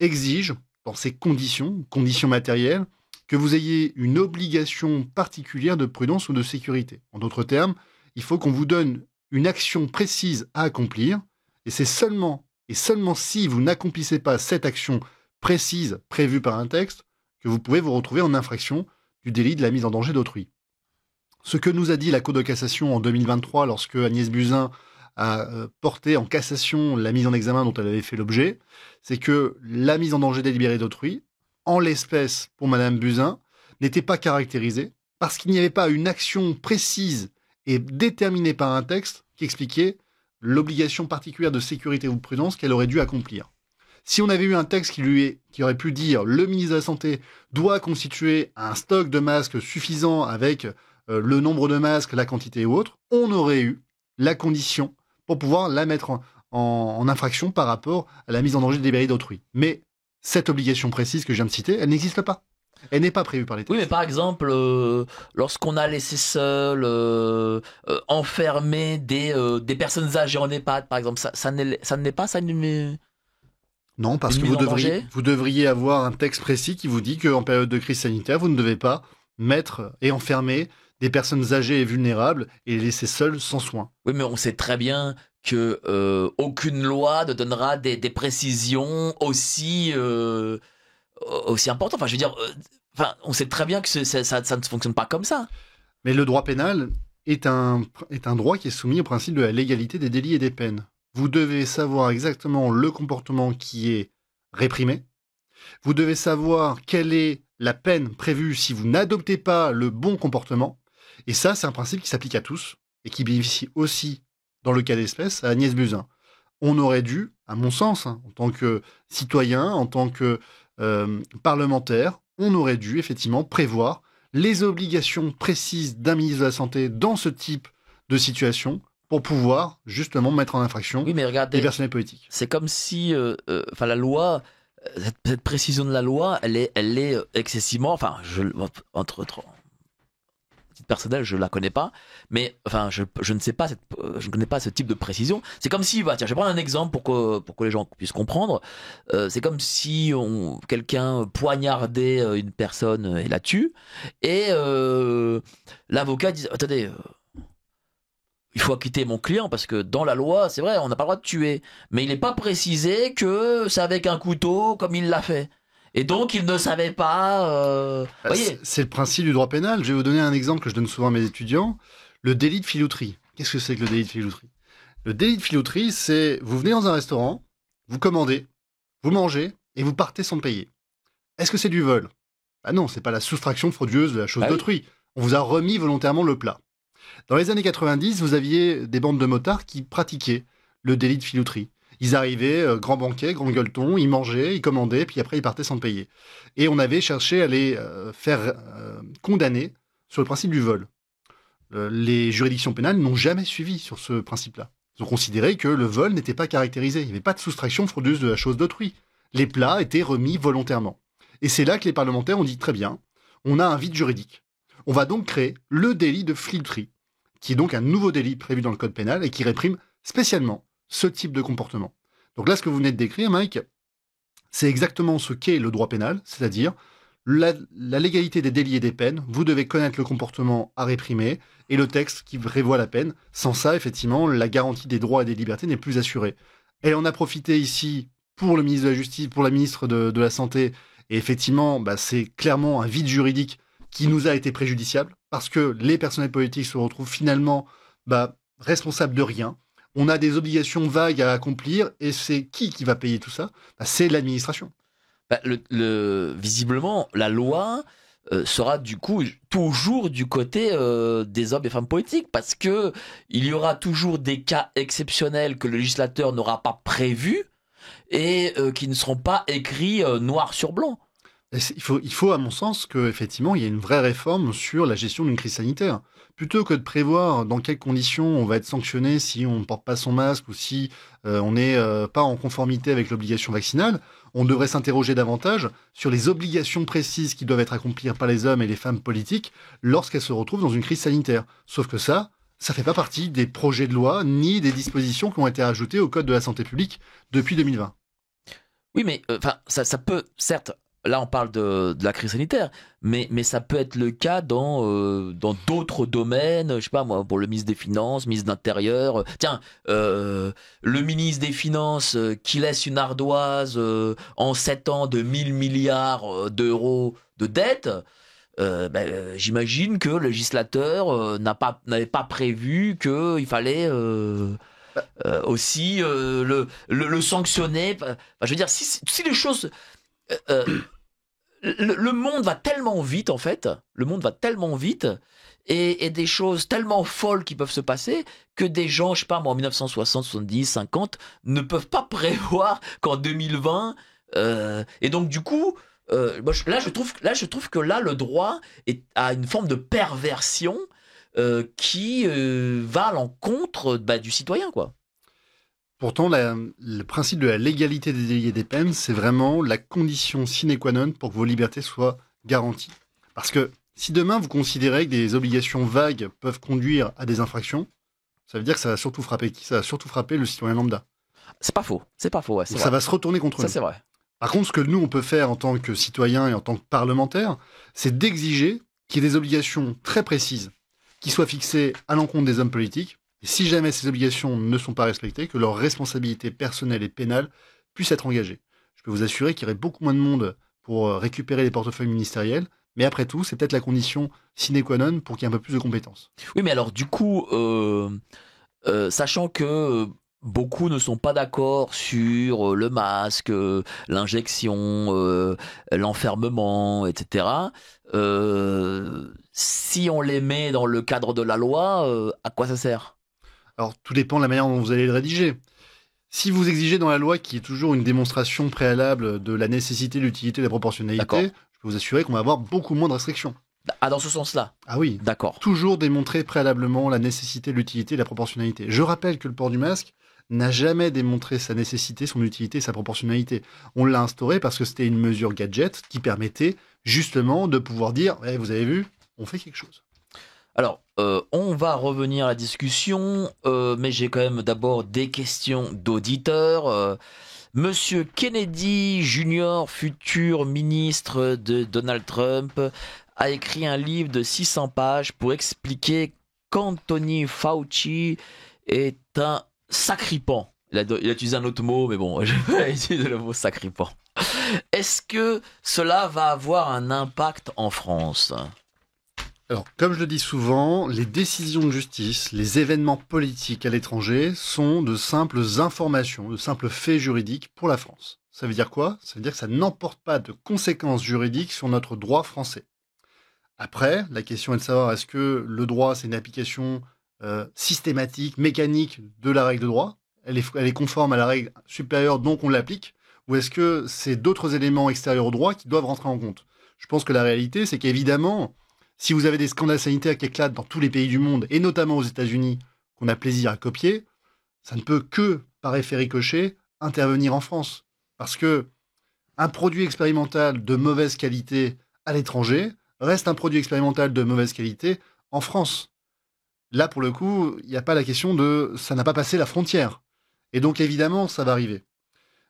exige, dans ces conditions matérielles, que vous ayez une obligation particulière de prudence ou de sécurité. En d'autres termes, il faut qu'on vous donne une action précise à accomplir, et c'est seulement si vous n'accomplissez pas cette action précise prévue par un texte que vous pouvez vous retrouver en infraction du délit de la mise en danger d'autrui. Ce que nous a dit la Cour de cassation en 2023 lorsque Agnès Buzyn a porté en cassation la mise en examen dont elle avait fait l'objet, c'est que la mise en danger délibérée d'autrui, en l'espèce pour Madame Buzyn, n'était pas caractérisée parce qu'il n'y avait pas une action précise et déterminée par un texte qui expliquait l'obligation particulière de sécurité ou de prudence qu'elle aurait dû accomplir. Si on avait eu un texte qui aurait pu dire le ministre de la Santé doit constituer un stock de masques suffisant avec le nombre de masques, la quantité et autres, on aurait eu la condition pour pouvoir la mettre en infraction par rapport à la mise en danger délibérée d'autrui. Mais cette obligation précise que je viens de citer, elle n'existe pas. Elle n'est pas prévue par les textes. Oui, mais par exemple, lorsqu'on a laissé seul, enfermer des personnes âgées en EHPAD, par exemple, ça ne l'est pas, ça ne... Non, parce que vous devriez avoir un texte précis qui vous dit qu'en période de crise sanitaire, vous ne devez pas mettre et enfermer des personnes âgées et vulnérables et les laisser seules sans soins. Oui, mais on sait très bien que aucune loi ne donnera des précisions aussi importantes. Enfin, je veux dire, on sait très bien que ça ne fonctionne pas comme ça. Mais le droit pénal est un droit qui est soumis au principe de la légalité des délits et des peines. Vous devez savoir exactement le comportement qui est réprimé. Vous devez savoir quelle est la peine prévue si vous n'adoptez pas le bon comportement. Et ça, c'est un principe qui s'applique à tous et qui bénéficie aussi, dans le cas d'espèce, à Agnès Buzyn. On aurait dû, à mon sens, en tant que citoyen, en tant que parlementaire, on aurait dû effectivement prévoir les obligations précises d'un ministre de la Santé dans ce type de situation pour pouvoir justement mettre en infraction les personnels politiques. C'est comme si la loi, cette précision de la loi, elle est excessivement, entre titre personnel, je la connais pas, mais je ne sais pas, je ne connais pas ce type de précision. C'est comme si, tiens, je vais prendre un exemple pour que les gens puissent comprendre. C'est comme si quelqu'un poignardait une personne et la tue, et l'avocat dit, attendez, il faut acquitter mon client parce que dans la loi, c'est vrai, on n'a pas le droit de tuer, mais il n'est pas précisé que c'est avec un couteau comme il l'a fait. Et donc, il ne savait pas... voyez. C'est le principe du droit pénal. Je vais vous donner un exemple que je donne souvent à mes étudiants. Le délit de filouterie. Qu'est-ce que c'est que le délit de filouterie? Le délit de filouterie, c'est vous venez dans un restaurant, vous commandez, vous mangez et vous partez sans payer. Est-ce que c'est du vol? Ah non, c'est pas la soustraction frauduleuse de la chose d'autrui. On vous a remis volontairement le plat. Dans les années 90, vous aviez des bandes de motards qui pratiquaient le délit de filouterie. Ils arrivaient, grand banquet, grand gueuleton, ils mangeaient, ils commandaient, puis après ils partaient sans payer. Et on avait cherché à les faire condamner sur le principe du vol. Les juridictions pénales n'ont jamais suivi sur ce principe-là. Ils ont considéré que le vol n'était pas caractérisé. Il n'y avait pas de soustraction frauduleuse de la chose d'autrui. Les plats étaient remis volontairement. Et c'est là que les parlementaires ont dit, très bien, on a un vide juridique. On va donc créer le délit de filouterie, qui est donc un nouveau délit prévu dans le code pénal et qui réprime spécialement ce type de comportement. Donc là, ce que vous venez de décrire, Mike, c'est exactement ce qu'est le droit pénal, c'est-à-dire la légalité des délits et des peines, vous devez connaître le comportement à réprimer et le texte qui prévoit la peine. Sans ça, effectivement, la garantie des droits et des libertés n'est plus assurée. Et on a profité ici pour le ministre de la Justice, pour la ministre de la Santé, et effectivement, c'est clairement un vide juridique qui nous a été préjudiciable, parce que les personnels politiques se retrouvent finalement responsables de rien. On a des obligations vagues à accomplir, et c'est qui va payer tout ça? C'est l'administration. Visiblement, la loi sera du coup toujours du côté des hommes et femmes politiques, parce que il y aura toujours des cas exceptionnels que le législateur n'aura pas prévus et qui ne seront pas écrits noir sur blanc. Il faut, à mon sens, qu'effectivement, il y ait une vraie réforme sur la gestion d'une crise sanitaire. Plutôt que de prévoir dans quelles conditions on va être sanctionné si on ne porte pas son masque ou si on n'est pas en conformité avec l'obligation vaccinale, on devrait s'interroger davantage sur les obligations précises qui doivent être accomplies par les hommes et les femmes politiques lorsqu'elles se retrouvent dans une crise sanitaire. Sauf que ça fait pas partie des projets de loi ni des dispositions qui ont été ajoutées au Code de la santé publique depuis 2020. Oui, mais ça peut, certes, là on parle de la crise sanitaire, mais ça peut être le cas dans d'autres domaines, je sais pas moi, pour le ministre des Finances, ministre de l'Intérieur. Le ministre des Finances qui laisse une ardoise en 7 ans de 1000 milliards d'euros de dette. J'imagine que le législateur n'avait pas prévu qu'il fallait aussi le sanctionner. Je veux dire, si les choses... le monde va tellement vite, en fait. Le monde va tellement vite et des choses tellement folles qui peuvent se passer que des gens, je sais pas moi, en 1960, 70, 50, ne peuvent pas prévoir qu'en 2020... et donc, du coup... je trouve que là, le droit a une forme de perversion qui va à l'encontre du citoyen, quoi. Pourtant, le principe de la légalité des délits et des peines, c'est vraiment la condition sine qua non pour que vos libertés soient garanties. Parce que si demain vous considérez que des obligations vagues peuvent conduire à des infractions, ça veut dire que ça va surtout frapper qui? Ça va surtout frapper le citoyen lambda. C'est pas faux, ouais, c'est vrai. Ça va se retourner contre nous. Ça, c'est vrai. Par contre, ce que nous, on peut faire en tant que citoyens et en tant que parlementaires, c'est d'exiger qu'il y ait des obligations très précises qui soient fixées à l'encontre des hommes politiques. Et si jamais ces obligations ne sont pas respectées, que leurs responsabilités personnelles et pénales puissent être engagées. Je peux vous assurer qu'il y aurait beaucoup moins de monde pour récupérer les portefeuilles ministériels, mais après tout, c'est peut-être la condition sine qua non pour qu'il y ait un peu plus de compétences. Oui, mais alors du coup, sachant que beaucoup ne sont pas d'accord sur le masque, l'injection, l'enfermement, etc. Si on les met dans le cadre de la loi, à quoi ça sert ? Alors, tout dépend de la manière dont vous allez le rédiger. Si vous exigez dans la loi qu'il y ait toujours une démonstration préalable de la nécessité, l'utilité et la proportionnalité, D'accord. Je peux vous assurer qu'on va avoir beaucoup moins de restrictions. Ah, dans ce sens-là ? Ah oui. D'accord. Toujours démontrer préalablement la nécessité, l'utilité et la proportionnalité. Je rappelle que le port du masque n'a jamais démontré sa nécessité, son utilité et sa proportionnalité. On l'a instauré parce que c'était une mesure gadget qui permettait justement de pouvoir dire « Vous avez vu, on fait quelque chose ». Alors, on va revenir à la discussion, mais j'ai quand même d'abord des questions d'auditeurs. Monsieur Kennedy Jr., futur ministre de Donald Trump, a écrit un livre de 600 pages pour expliquer qu'Anthony Fauci est un sacripant. Il a utilisé un autre mot, mais bon, je vais utiliser le mot sacripant. Est-ce que cela va avoir un impact en France ? Alors, comme je le dis souvent, les décisions de justice, les événements politiques à l'étranger sont de simples informations, de simples faits juridiques pour la France. Ça veut dire quoi? Ça veut dire que ça n'emporte pas de conséquences juridiques sur notre droit français. Après, la question est de savoir est-ce que le droit, c'est une application systématique, mécanique de la règle de droit? Elle est conforme à la règle supérieure, donc on l'applique? Ou est-ce que c'est d'autres éléments extérieurs au droit qui doivent rentrer en compte? Je pense que la réalité, c'est qu'évidemment, si vous avez des scandales sanitaires qui éclatent dans tous les pays du monde, et notamment aux États-Unis, qu'on a plaisir à copier, ça ne peut que, par effet ricochet, intervenir en France. Parce que un produit expérimental de mauvaise qualité à l'étranger reste un produit expérimental de mauvaise qualité en France. Là, pour le coup, il n'y a pas la question de « ça n'a pas passé la frontière ». Et donc, évidemment, ça va arriver.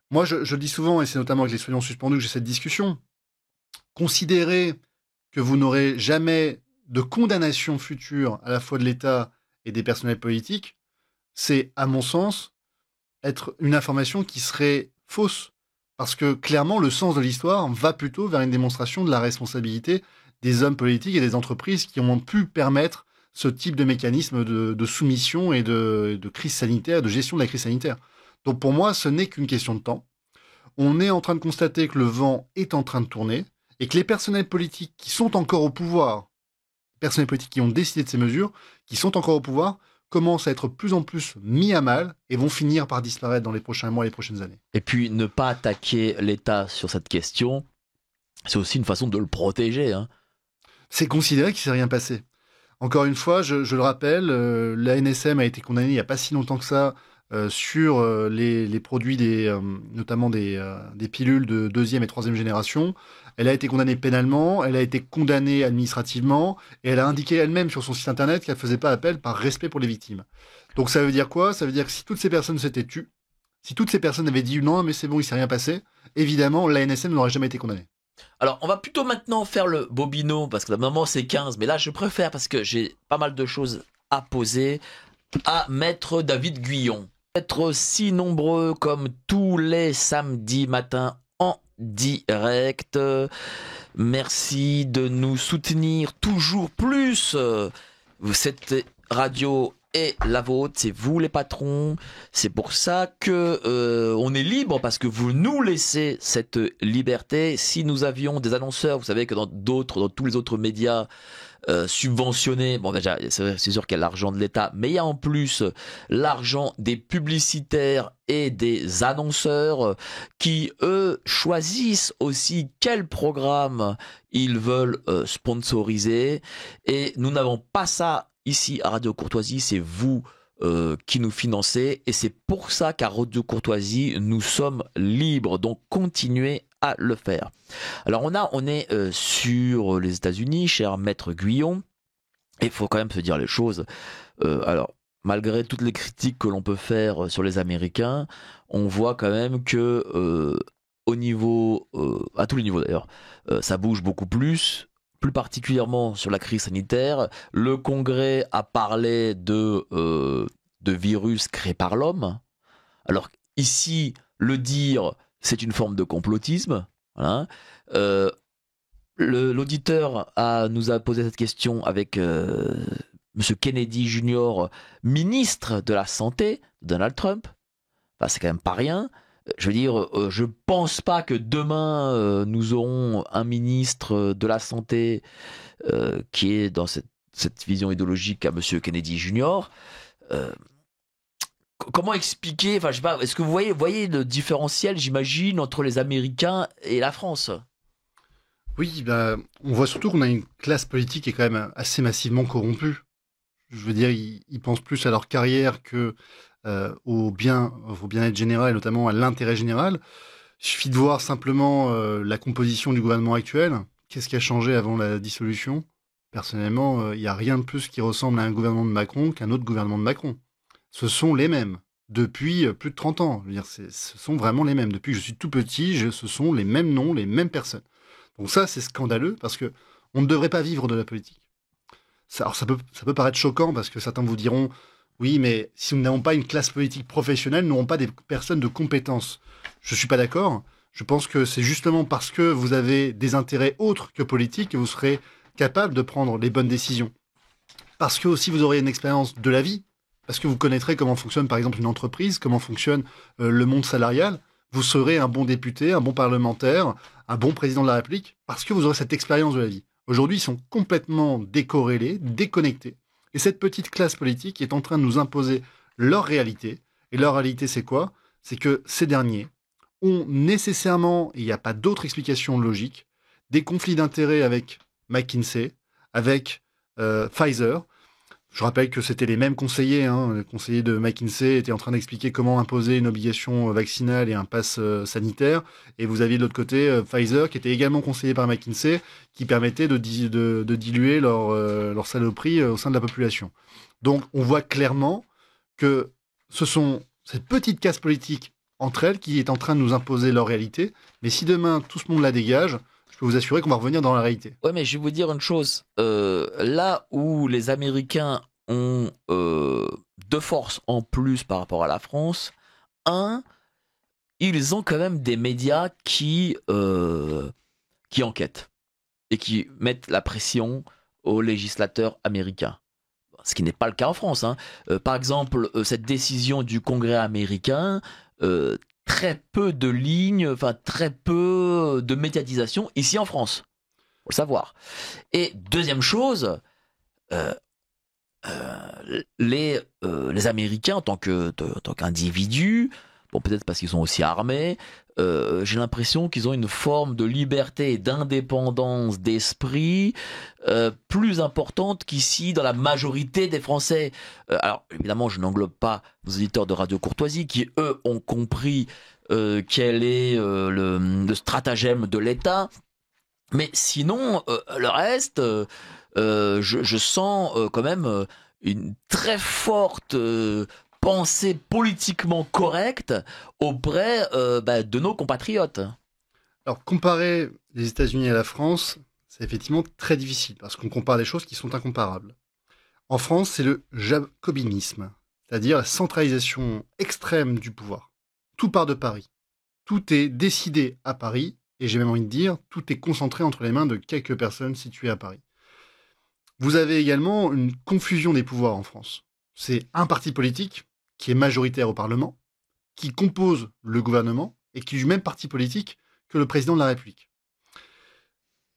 Moi, je le dis souvent, et c'est notamment avec les soignants suspendus que j'ai cette discussion, considérer que vous n'aurez jamais de condamnation future à la fois de l'État et des personnels politiques, c'est, à mon sens, être une information qui serait fausse. Parce que clairement, le sens de l'histoire va plutôt vers une démonstration de la responsabilité des hommes politiques et des entreprises qui ont pu permettre ce type de mécanisme de soumission et de crise sanitaire, de gestion de la crise sanitaire. Donc pour moi, ce n'est qu'une question de temps. On est en train de constater que le vent est en train de tourner et que les personnels politiques qui sont encore au pouvoir, les personnels politiques qui ont décidé de ces mesures, qui sont encore au pouvoir, commencent à être de plus en plus mis à mal et vont finir par disparaître dans les prochains mois et les prochaines années. Et puis, ne pas attaquer l'État sur cette question, c'est aussi une façon de le protéger. C'est considéré qu'il ne s'est rien passé. Encore une fois, je le rappelle, la NSM a été condamnée il n'y a pas si longtemps que ça sur les produits, notamment des pilules de deuxième et troisième génération. Elle a été condamnée pénalement, elle a été condamnée administrativement, et elle a indiqué elle-même sur son site internet qu'elle ne faisait pas appel par respect pour les victimes. Donc ça veut dire quoi? Ça veut dire que si toutes ces personnes s'étaient tues, si toutes ces personnes avaient dit non, mais c'est bon, il ne s'est rien passé, évidemment, la NSM n'aurait jamais été condamnée. Alors, on va plutôt maintenant faire le bobino, parce que normalement c'est 15, mais là je préfère, parce que j'ai pas mal de choses à poser, à Maître David Guyon. Être si nombreux comme tous les samedis matins en direct. Merci de nous soutenir toujours plus. Cette radio est la vôtre, c'est vous les patrons. C'est pour ça que on est libre, parce que vous nous laissez cette liberté. Si nous avions des annonceurs, vous savez que dans tous les autres médias subventionnés, bon déjà c'est sûr qu'il y a l'argent de l'État, mais il y a en plus l'argent des publicitaires et des annonceurs qui eux choisissent aussi quel programme ils veulent sponsoriser, et nous n'avons pas ça ici à Radio Courtoisie, c'est vous qui nous financez, et c'est pour ça qu'à Radio Courtoisie nous sommes libres, donc continuez à le faire. Alors on est sur les États-Unis, cher Maître Guyon, et il faut quand même se dire les choses. Alors malgré toutes les critiques que l'on peut faire sur les Américains, on voit quand même que au niveau, à tous les niveaux d'ailleurs, ça bouge beaucoup plus particulièrement sur la crise sanitaire. Le Congrès a parlé de virus créé par l'homme. Alors ici, le dire, c'est une forme de complotisme. Voilà. L'auditeur nous a posé cette question avec Monsieur Kennedy Jr., ministre de la Santé, Donald Trump. Enfin, c'est quand même pas rien. Je veux dire, je pense pas que demain nous aurons un ministre de la Santé qui est dans cette vision idéologique à Monsieur Kennedy Jr. Comment expliquer, enfin je sais pas, est-ce que vous voyez le différentiel, j'imagine, entre les Américains et la France? Oui, on voit surtout qu'on a une classe politique qui est quand même assez massivement corrompue. Je veux dire, ils pensent plus à leur carrière que au bien-être général, et notamment à l'intérêt général. Il suffit de voir simplement la composition du gouvernement actuel. Qu'est-ce qui a changé avant la dissolution? Personnellement, il n'y a rien de plus qui ressemble à un gouvernement de Macron qu'un autre gouvernement de Macron. Ce sont les mêmes depuis plus de 30 ans. Je veux dire, ce sont vraiment les mêmes. Depuis que je suis tout petit, ce sont les mêmes noms, les mêmes personnes. Donc ça, c'est scandaleux parce que on ne devrait pas vivre de la politique. Alors ça peut paraître choquant parce que certains vous diront oui, mais si nous n'avons pas une classe politique professionnelle, nous n'aurons pas des personnes de compétences. Je ne suis pas d'accord. Je pense que c'est justement parce que vous avez des intérêts autres que politiques que vous serez capable de prendre les bonnes décisions. Parce que aussi vous aurez une expérience de la vie, parce que vous connaîtrez comment fonctionne par exemple une entreprise, comment fonctionne le monde salarial. Vous serez un bon député, un bon parlementaire, un bon président de la République, parce que vous aurez cette expérience de la vie. Aujourd'hui, ils sont complètement décorrélés, déconnectés. Et cette petite classe politique est en train de nous imposer leur réalité. Et leur réalité, c'est quoi? C'est que ces derniers ont nécessairement, et il n'y a pas d'autre explication logique, des conflits d'intérêts avec McKinsey, avec Pfizer. Je rappelle que c'était les mêmes conseillers. Les conseillers de McKinsey étaient en train d'expliquer comment imposer une obligation vaccinale et un pass sanitaire. Et vous aviez de l'autre côté Pfizer, qui était également conseillé par McKinsey, qui permettait de diluer leur saloperie au sein de la population. Donc on voit clairement que ce sont cette petite casse politique entre elles qui est en train de nous imposer leur réalité. Mais si demain tout ce monde la dégage, Je peux vous assurer qu'on va revenir dans la réalité. Ouais, mais je vais vous dire une chose. Là où les Américains ont deux forces en plus par rapport à la France, ils ont quand même des médias qui enquêtent et qui mettent la pression aux législateurs américains. Ce qui n'est pas le cas en France. Par exemple, cette décision du Congrès américain, très peu de lignes, enfin très peu de médiatisation ici en France. Faut le savoir. Et deuxième chose, les Américains en tant qu'individus, bon peut-être parce qu'ils sont aussi armés, j'ai l'impression qu'ils ont une forme de liberté et d'indépendance d'esprit plus importante qu'ici dans la majorité des Français. Alors évidemment, je n'englobe pas nos auditeurs de Radio Courtoisie qui eux ont compris quel est le stratagème de l'État. Mais sinon, le reste, je sens quand même une très forte pensée politiquement correcte auprès de nos compatriotes. Alors, comparer les États-Unis à la France, c'est effectivement très difficile, parce qu'on compare des choses qui sont incomparables. En France, c'est le jacobinisme, c'est-à-dire la centralisation extrême du pouvoir. Tout part de Paris. Tout est décidé à Paris, et j'ai même envie de dire, tout est concentré entre les mains de quelques personnes situées à Paris. Vous avez également une confusion des pouvoirs en France. C'est un parti politique qui est majoritaire au Parlement, qui compose le gouvernement, et qui est du même parti politique que le président de la République.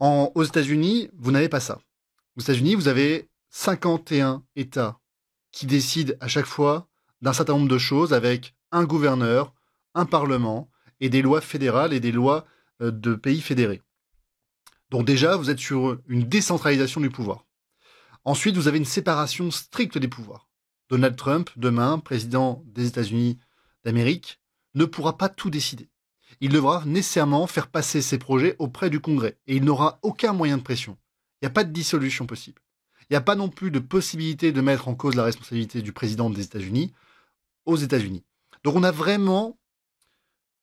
Aux États-Unis, vous n'avez pas ça. Aux États-Unis, vous avez 51 États qui décident à chaque fois d'un certain nombre de choses avec un gouverneur, un parlement et des lois fédérales et des lois de pays fédérés. Donc déjà, vous êtes sur une décentralisation du pouvoir. Ensuite, vous avez une séparation stricte des pouvoirs. Donald Trump, demain, président des États-Unis d'Amérique, ne pourra pas tout décider. Il devra nécessairement faire passer ses projets auprès du Congrès et il n'aura aucun moyen de pression. Il n'y a pas de dissolution possible. Il n'y a pas non plus de possibilité de mettre en cause la responsabilité du président des États-Unis aux États-Unis. Donc on a vraiment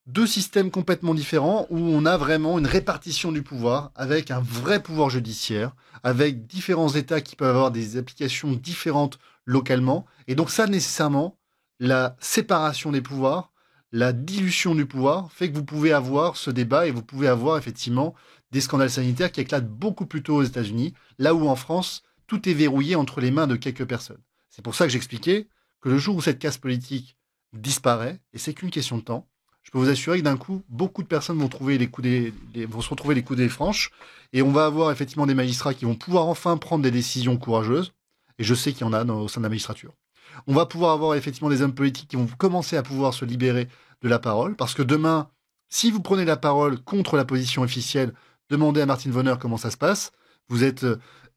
deux systèmes complètement différents où on a vraiment une répartition du pouvoir avec un vrai pouvoir judiciaire, avec différents États qui peuvent avoir des applications différentes localement. Et donc ça, nécessairement, la séparation des pouvoirs, la dilution du pouvoir fait que vous pouvez avoir ce débat et vous pouvez avoir effectivement des scandales sanitaires qui éclatent beaucoup plus tôt aux États-Unis, là où en France, tout est verrouillé entre les mains de quelques personnes. C'est pour ça que j'expliquais que le jour où cette casse politique disparaît, et c'est qu'une question de temps, je peux vous assurer que d'un coup, beaucoup de personnes vont se retrouver les coudées franches, et on va avoir effectivement des magistrats qui vont pouvoir enfin prendre des décisions courageuses, et je sais qu'il y en a au sein de la magistrature. On va pouvoir avoir effectivement des hommes politiques qui vont commencer à pouvoir se libérer de la parole, parce que demain, si vous prenez la parole contre la position officielle, demandez à Martine Vonner comment ça se passe, vous êtes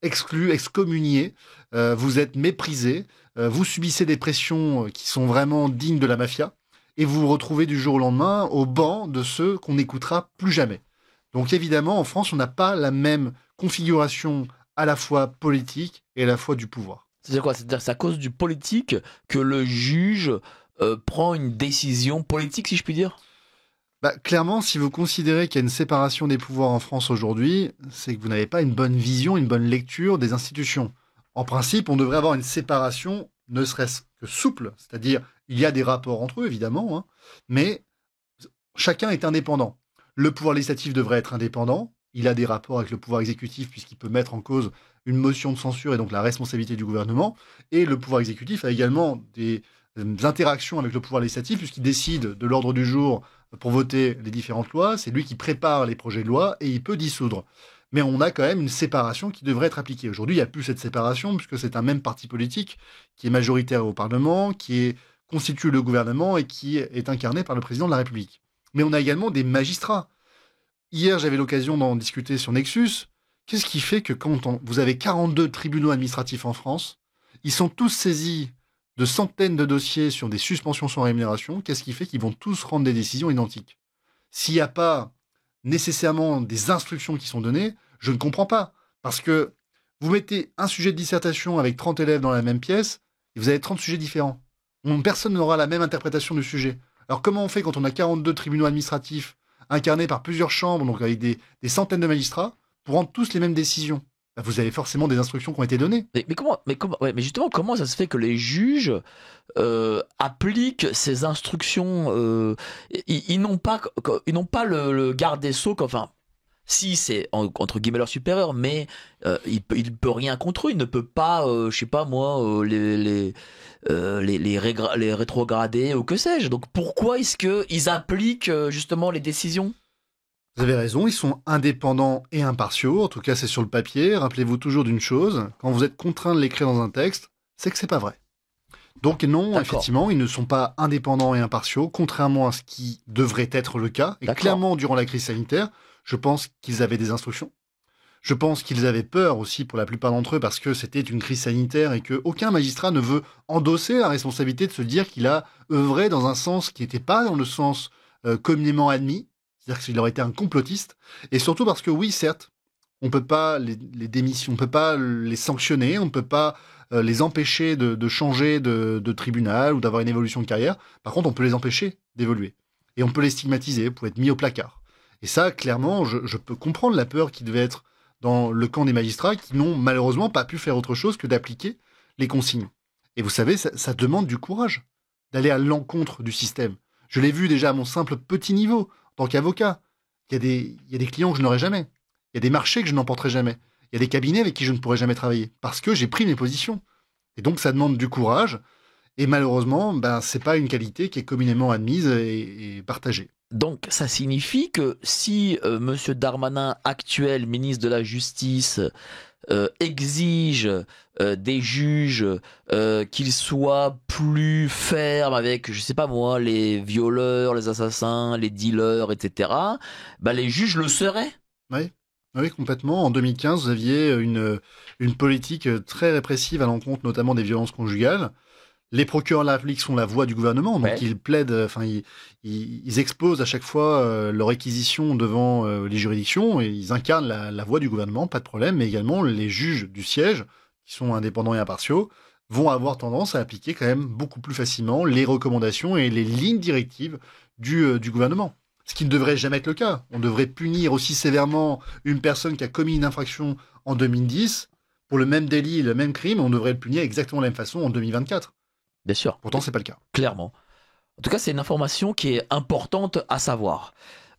exclu, excommunié, vous êtes méprisé, vous subissez des pressions qui sont vraiment dignes de la mafia, et vous vous retrouvez du jour au lendemain au banc de ceux qu'on n'écoutera plus jamais. Donc évidemment, en France, on n'a pas la même configuration à la fois politique et à la fois du pouvoir. C'est-à-dire quoi? C'est-à-dire que c'est à cause du politique que le juge prend une décision politique, si je puis dire? Clairement, si vous considérez qu'il y a une séparation des pouvoirs en France aujourd'hui, c'est que vous n'avez pas une bonne vision, une bonne lecture des institutions. En principe, on devrait avoir une séparation, ne serait-ce que souple, c'est-à-dire il y a des rapports entre eux, évidemment, mais chacun est indépendant. Le pouvoir législatif devrait être indépendant, il a des rapports avec le pouvoir exécutif puisqu'il peut mettre en cause une motion de censure et donc la responsabilité du gouvernement, et le pouvoir exécutif a également des interactions avec le pouvoir législatif puisqu'il décide de l'ordre du jour pour voter les différentes lois, c'est lui qui prépare les projets de loi et il peut dissoudre. Mais on a quand même une séparation qui devrait être appliquée. Aujourd'hui, il n'y a plus cette séparation puisque c'est un même parti politique qui est majoritaire au Parlement, qui constitue le gouvernement et qui est incarné par le président de la République. Mais on a également des magistrats. Hier, j'avais l'occasion d'en discuter sur Nexus. Qu'est-ce qui fait que quand vous avez 42 tribunaux administratifs en France, ils sont tous saisis de centaines de dossiers sur des suspensions sans rémunération, qu'est-ce qui fait qu'ils vont tous rendre des décisions identiques? S'il n'y a pas nécessairement des instructions qui sont données, je ne comprends pas. Parce que vous mettez un sujet de dissertation avec 30 élèves dans la même pièce, et vous avez 30 sujets différents. Personne n'aura la même interprétation du sujet. Alors comment on fait quand on a 42 tribunaux administratifs incarné par plusieurs chambres, donc avec des centaines de magistrats, pour rendre tous les mêmes décisions. Bah, vous avez forcément des instructions qui ont été données. Mais justement, comment ça se fait que les juges appliquent ces instructions ils n'ont pas le garde des sceaux, enfin. Si c'est entre guillemets leur supérieur, mais il peut rien contre eux. Il ne peut pas, je sais pas moi, les rétrograder ou que sais-je. Donc pourquoi est-ce que ils appliquent justement les décisions? Vous avez raison, ils sont indépendants et impartiaux. En tout cas, c'est sur le papier. Rappelez-vous toujours d'une chose, quand vous êtes contraint de l'écrire dans un texte, c'est que c'est pas vrai. Donc non, D'accord. effectivement, ils ne sont pas indépendants et impartiaux, contrairement à ce qui devrait être le cas. Et D'accord. clairement, durant la crise sanitaire, je pense qu'ils avaient des instructions. Je pense qu'ils avaient peur aussi pour la plupart d'entre eux parce que c'était une crise sanitaire et qu'aucun magistrat ne veut endosser la responsabilité de se dire qu'il a œuvré dans un sens qui n'était pas dans le sens communément admis. C'est-à-dire qu'il aurait été un complotiste. Et surtout parce que oui, certes, on ne peut pas les démissions, on ne peut pas les sanctionner, on ne peut pas les empêcher de changer de tribunal ou d'avoir une évolution de carrière. Par contre, on peut les empêcher d'évoluer. Et on peut les stigmatiser pour être mis au placard. Et ça, clairement, je peux comprendre la peur qui devait être dans le camp des magistrats qui n'ont malheureusement pas pu faire autre chose que d'appliquer les consignes. Et vous savez, ça demande du courage d'aller à l'encontre du système. Je l'ai vu déjà à mon simple petit niveau, en tant qu'avocat. Il y a des clients que je n'aurai jamais. Il y a des marchés que je n'emporterai jamais. Il y a des cabinets avec qui je ne pourrai jamais travailler parce que j'ai pris mes positions. Et donc, ça demande du courage. Et malheureusement, c'est pas une qualité qui est communément admise et partagée. Donc ça signifie que si Monsieur Darmanin, actuel ministre de la Justice, exige des juges qu'ils soient plus fermes avec, je sais pas moi, les violeurs, les assassins, les dealers, etc., les juges le seraient. Oui, complètement. En 2015, vous aviez une politique très répressive à l'encontre notamment des violences conjugales. Les procureurs de la République sont la voix du gouvernement, donc ils plaident, ils exposent à chaque fois leur réquisition devant les juridictions et ils incarnent la voix du gouvernement, pas de problème, mais également les juges du siège, qui sont indépendants et impartiaux, vont avoir tendance à appliquer quand même beaucoup plus facilement les recommandations et les lignes directives du gouvernement. Ce qui ne devrait jamais être le cas. On devrait punir aussi sévèrement une personne qui a commis une infraction en 2010 pour le même délit, le même crime, on devrait le punir exactement de la même façon en 2024. Bien sûr. Pourtant, c'est pas le cas. Clairement. En tout cas, c'est une information qui est importante à savoir.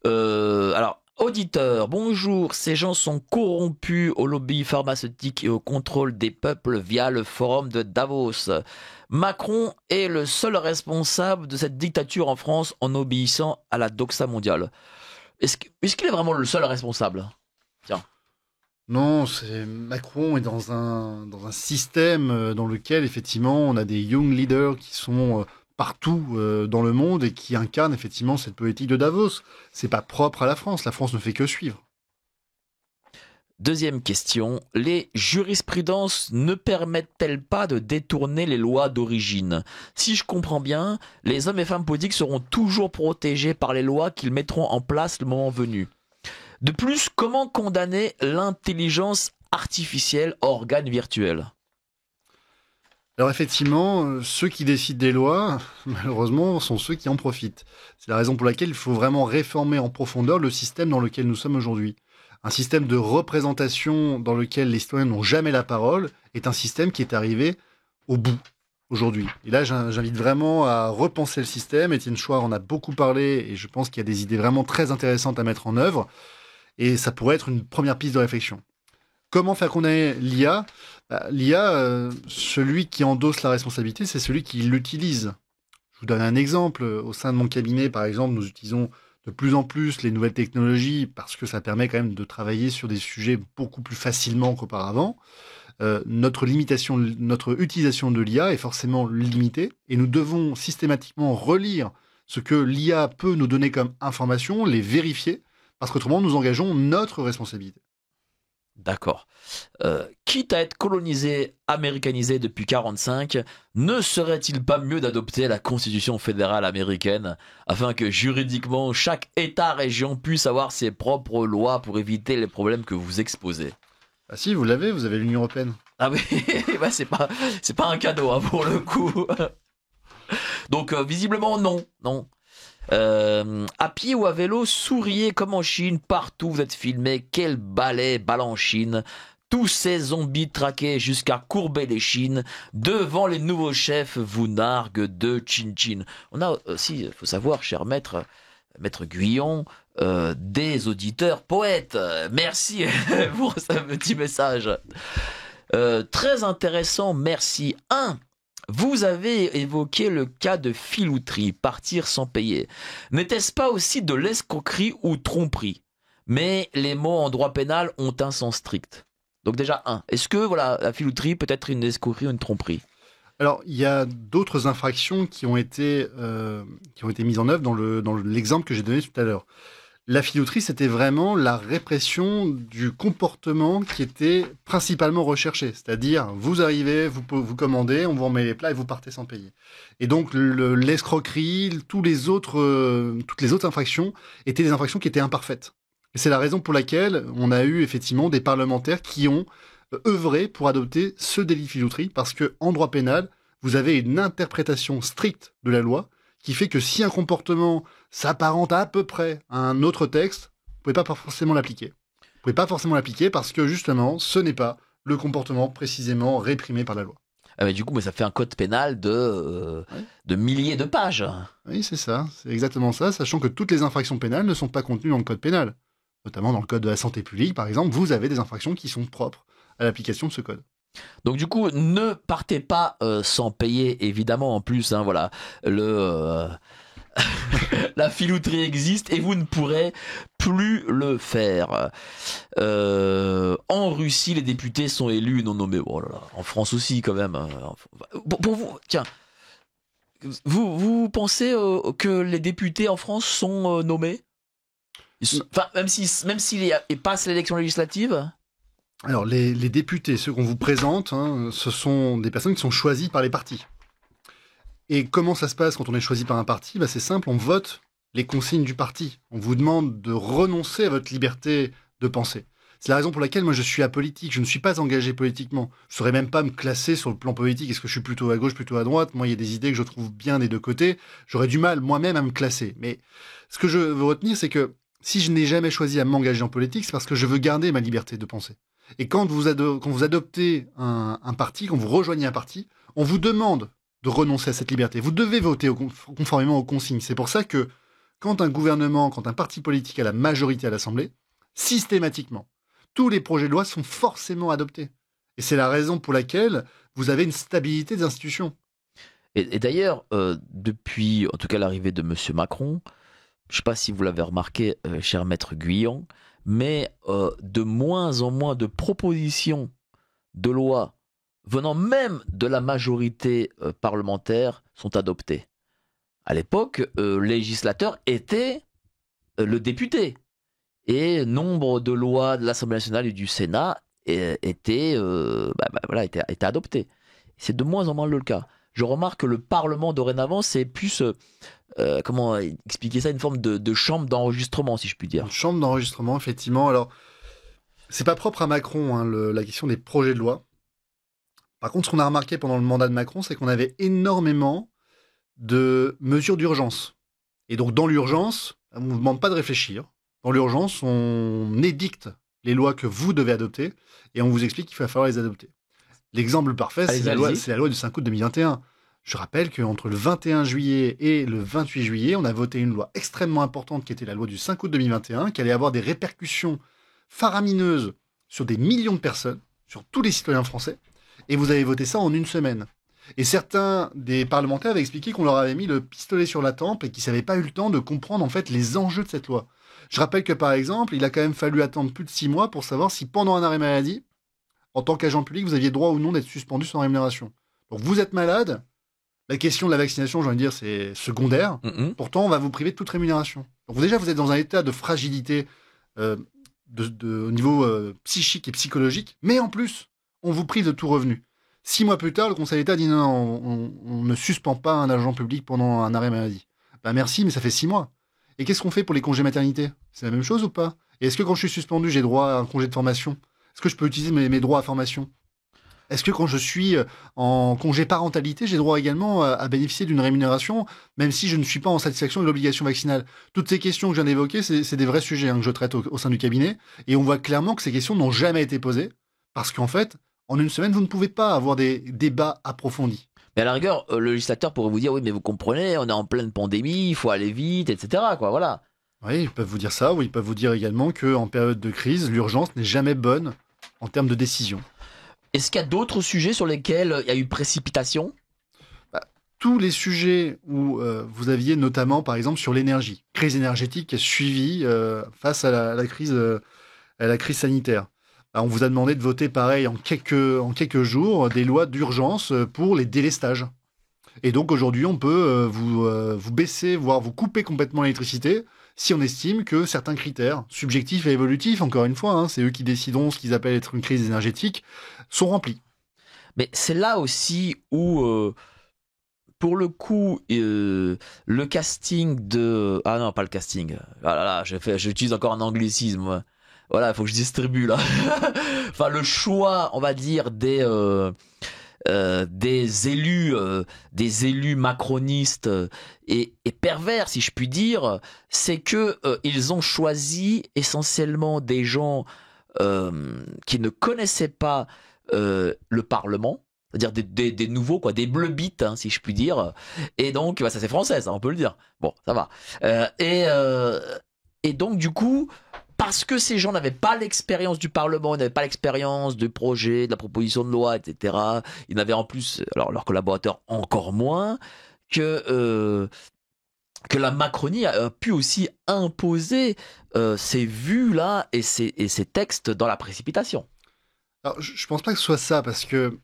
Alors, auditeur, bonjour. Ces gens sont corrompus au lobby pharmaceutique et au contrôle des peuples via le forum de Davos. Macron est le seul responsable de cette dictature en France en obéissant à la doxa mondiale. Est-ce qu'il est vraiment le seul responsable? Tiens. Non, Macron est dans un système dans lequel, effectivement, on a des young leaders qui sont partout dans le monde et qui incarnent, effectivement, cette politique de Davos. C'est pas propre à la France. La France ne fait que suivre. Deuxième question. Les jurisprudences ne permettent-elles pas de détourner les lois d'origine? Si je comprends bien, les hommes et femmes politiques seront toujours protégés par les lois qu'ils mettront en place le moment venu. De plus, comment condamner l'intelligence artificielle, organe virtuel? Alors effectivement, ceux qui décident des lois, malheureusement, sont ceux qui en profitent. C'est la raison pour laquelle il faut vraiment réformer en profondeur le système dans lequel nous sommes aujourd'hui. Un système de représentation dans lequel les citoyens n'ont jamais la parole est un système qui est arrivé au bout aujourd'hui. Et là, j'invite vraiment à repenser le système. Étienne Chouard en a beaucoup parlé et je pense qu'il y a des idées vraiment très intéressantes à mettre en œuvre. Et ça pourrait être une première piste de réflexion. Comment faire condamner l'IA? L'IA, celui qui endosse la responsabilité, c'est celui qui l'utilise. Je vous donne un exemple. Au sein de mon cabinet, par exemple, nous utilisons de plus en plus les nouvelles technologies parce que ça permet quand même de travailler sur des sujets beaucoup plus facilement qu'auparavant. Notre utilisation de l'IA est forcément limitée et nous devons systématiquement relire ce que l'IA peut nous donner comme information, les vérifier, parce qu'autrement, nous engageons notre responsabilité. D'accord. Quitte à être colonisé, américanisé depuis 1945, ne serait-il pas mieux d'adopter la Constitution fédérale américaine afin que juridiquement chaque État-région puisse avoir ses propres lois pour éviter les problèmes que vous exposez? Ah si, vous avez l'Union européenne. Ah oui, c'est pas un cadeau pour le coup. Donc visiblement non. À pied ou à vélo, souriez comme en Chine, partout vous êtes filmé, quel balai balanchine. Tous ces zombies traqués jusqu'à courber les chines, devant les nouveaux chefs vous narguent de chin-chin. On a aussi, il faut savoir, cher maître Guyon, des auditeurs poètes. Merci pour ce petit message. Très intéressant, merci. 1. Vous avez évoqué le cas de filouterie, partir sans payer. N'était-ce pas aussi de l'escroquerie ou tromperie? Mais les mots en droit pénal ont un sens strict. Donc déjà, est-ce que la filouterie peut être une escroquerie ou une tromperie? Alors, il y a d'autres infractions qui ont été mises en œuvre dans l'exemple que j'ai donné tout à l'heure. La filouterie, c'était vraiment la répression du comportement qui était principalement recherché. C'est-à-dire, vous arrivez, vous commandez, on vous remet les plats et vous partez sans payer. Et donc, l'escroquerie, toutes les autres infractions étaient des infractions qui étaient imparfaites. Et c'est la raison pour laquelle on a eu effectivement des parlementaires qui ont œuvré pour adopter ce délit de filouterie, parce que en droit pénal, vous avez une interprétation stricte de la loi qui fait que si un comportement s'apparente à peu près à un autre texte, vous pouvez pas forcément l'appliquer. Vous pouvez pas forcément l'appliquer parce que justement, ce n'est pas le comportement précisément réprimé par la loi. Ah mais du coup, ça fait un code pénal de milliers de pages. Oui, c'est ça, c'est exactement ça, sachant que toutes les infractions pénales ne sont pas contenues dans le code pénal. Notamment dans le code de la santé publique, par exemple, vous avez des infractions qui sont propres à l'application de ce code. Donc du coup, ne partez pas sans payer, évidemment. En plus, voilà, la filouterie existe et vous ne pourrez plus le faire. En Russie, les députés sont élus non nommés. Oh là là, en France aussi, quand même. Pour vous, tiens, vous pensez que les députés en France sont nommés? Enfin, même s'ils passent l'élection législative? Alors, les députés, ceux qu'on vous présente, ce sont des personnes qui sont choisies par les partis. Et comment ça se passe quand on est choisi par un parti? C'est simple, on vote les consignes du parti. On vous demande de renoncer à votre liberté de penser. C'est la raison pour laquelle moi je suis apolitique, je ne suis pas engagé politiquement. Je ne saurais même pas me classer sur le plan politique. Est-ce que je suis plutôt à gauche, plutôt à droite? Moi, il y a des idées que je trouve bien des deux côtés. J'aurais du mal moi-même à me classer. Mais ce que je veux retenir, c'est que si je n'ai jamais choisi à m'engager en politique, c'est parce que je veux garder ma liberté de penser. Et quand vous adoptez un parti, quand vous rejoignez un parti, on vous demande de renoncer à cette liberté. Vous devez voter conformément aux consignes. C'est pour ça que quand un gouvernement, quand un parti politique a la majorité à l'Assemblée, systématiquement, tous les projets de loi sont forcément adoptés. Et c'est la raison pour laquelle vous avez une stabilité des institutions. Et d'ailleurs, depuis, en tout cas, l'arrivée de M. Macron, je ne sais pas si vous l'avez remarqué, cher maître Guyon, mais de moins en moins de propositions de loi venant même de la majorité parlementaire sont adoptées. À l'époque, le législateur était le député. Et nombre de lois de l'Assemblée nationale et du Sénat étaient adoptées. C'est de moins en moins le cas. Je remarque que le Parlement, dorénavant, c'est plus... comment expliquer ça? Une forme de chambre d'enregistrement, si je puis dire. Une chambre d'enregistrement, effectivement. Alors, c'est pas propre à Macron, la question des projets de loi. Par contre, ce qu'on a remarqué pendant le mandat de Macron, c'est qu'on avait énormément de mesures d'urgence. Et donc, dans l'urgence, on ne vous demande pas de réfléchir. Dans l'urgence, on édicte les lois que vous devez adopter et on vous explique qu'il va falloir les adopter. L'exemple parfait, c'est la loi du 5 août 2021. Je rappelle qu'entre le 21 juillet et le 28 juillet, on a voté une loi extrêmement importante qui était la loi du 5 août 2021, qui allait avoir des répercussions faramineuses sur des millions de personnes, sur tous les citoyens français. Et vous avez voté ça en une semaine. Et certains des parlementaires avaient expliqué qu'on leur avait mis le pistolet sur la tempe et qu'ils n'avaient pas eu le temps de comprendre en fait les enjeux de cette loi. Je rappelle que par exemple, il a quand même fallu attendre plus de 6 mois pour savoir si pendant un arrêt maladie, en tant qu'agent public, vous aviez droit ou non d'être suspendu sans rémunération. Donc vous êtes malade, la question de la vaccination, j'ai envie de dire, c'est secondaire. Pourtant, on va vous priver de toute rémunération. Donc déjà, vous êtes dans un état de fragilité au niveau psychique et psychologique, mais en plus, on vous prive de tout revenu. 6 mois plus tard, le Conseil d'État dit non, on ne suspend pas un agent public pendant un arrêt maladie. Merci, mais ça fait 6 mois. Et qu'est-ce qu'on fait pour les congés maternité? C'est la même chose ou pas? Et est-ce que quand je suis suspendu, j'ai droit à un congé de formation? Est-ce que je peux utiliser mes droits à formation? Est-ce que quand je suis en congé parentalité, j'ai droit également à bénéficier d'une rémunération, même si je ne suis pas en satisfaction de l'obligation vaccinale? Toutes ces questions que je viens d'évoquer, c'est des vrais sujets que je traite au sein du cabinet. Et on voit clairement que ces questions n'ont jamais été posées, parce qu'en fait, en une semaine, vous ne pouvez pas avoir des débats approfondis. Mais à la rigueur, le législateur pourrait vous dire, oui, mais vous comprenez, on est en pleine pandémie, il faut aller vite, etc. quoi, voilà. Oui, ils peuvent vous dire ça, ou ils peuvent vous dire également qu'en période de crise, l'urgence n'est jamais bonne en termes de décision. Est-ce qu'il y a d'autres sujets sur lesquels il y a eu précipitation? Tous les sujets où vous aviez notamment, par exemple, sur l'énergie, crise énergétique qui a suivi face à la crise sanitaire. On vous a demandé de voter pareil en quelques jours des lois d'urgence pour les délestages. Et donc aujourd'hui, on peut vous baisser, voire vous couper complètement l'électricité si on estime que certains critères, subjectifs et évolutifs, encore une fois, c'est eux qui décideront ce qu'ils appellent être une crise énergétique, sont remplis. Mais c'est là aussi où, pour le coup, le casting de... Ah non, pas le casting. Ah là là, j'utilise encore un anglicisme. Voilà, il faut que je distribue là. Enfin, le choix, on va dire, des élus macronistes et pervers, si je puis dire, c'est que ils ont choisi essentiellement des gens qui ne connaissaient pas le Parlement, c'est-à-dire des nouveaux, quoi, des bleu-bites, si je puis dire. Et donc, ça c'est français, ça, on peut le dire. Bon, ça va. Et donc, du coup, parce que ces gens n'avaient pas l'expérience du Parlement, ils n'avaient pas l'expérience du projet, de la proposition de loi, etc. Ils n'avaient en plus, alors leurs collaborateurs encore moins, que la Macronie a pu aussi imposer ces vues-là et ces textes dans la précipitation. Alors, je ne pense pas que ce soit ça, parce que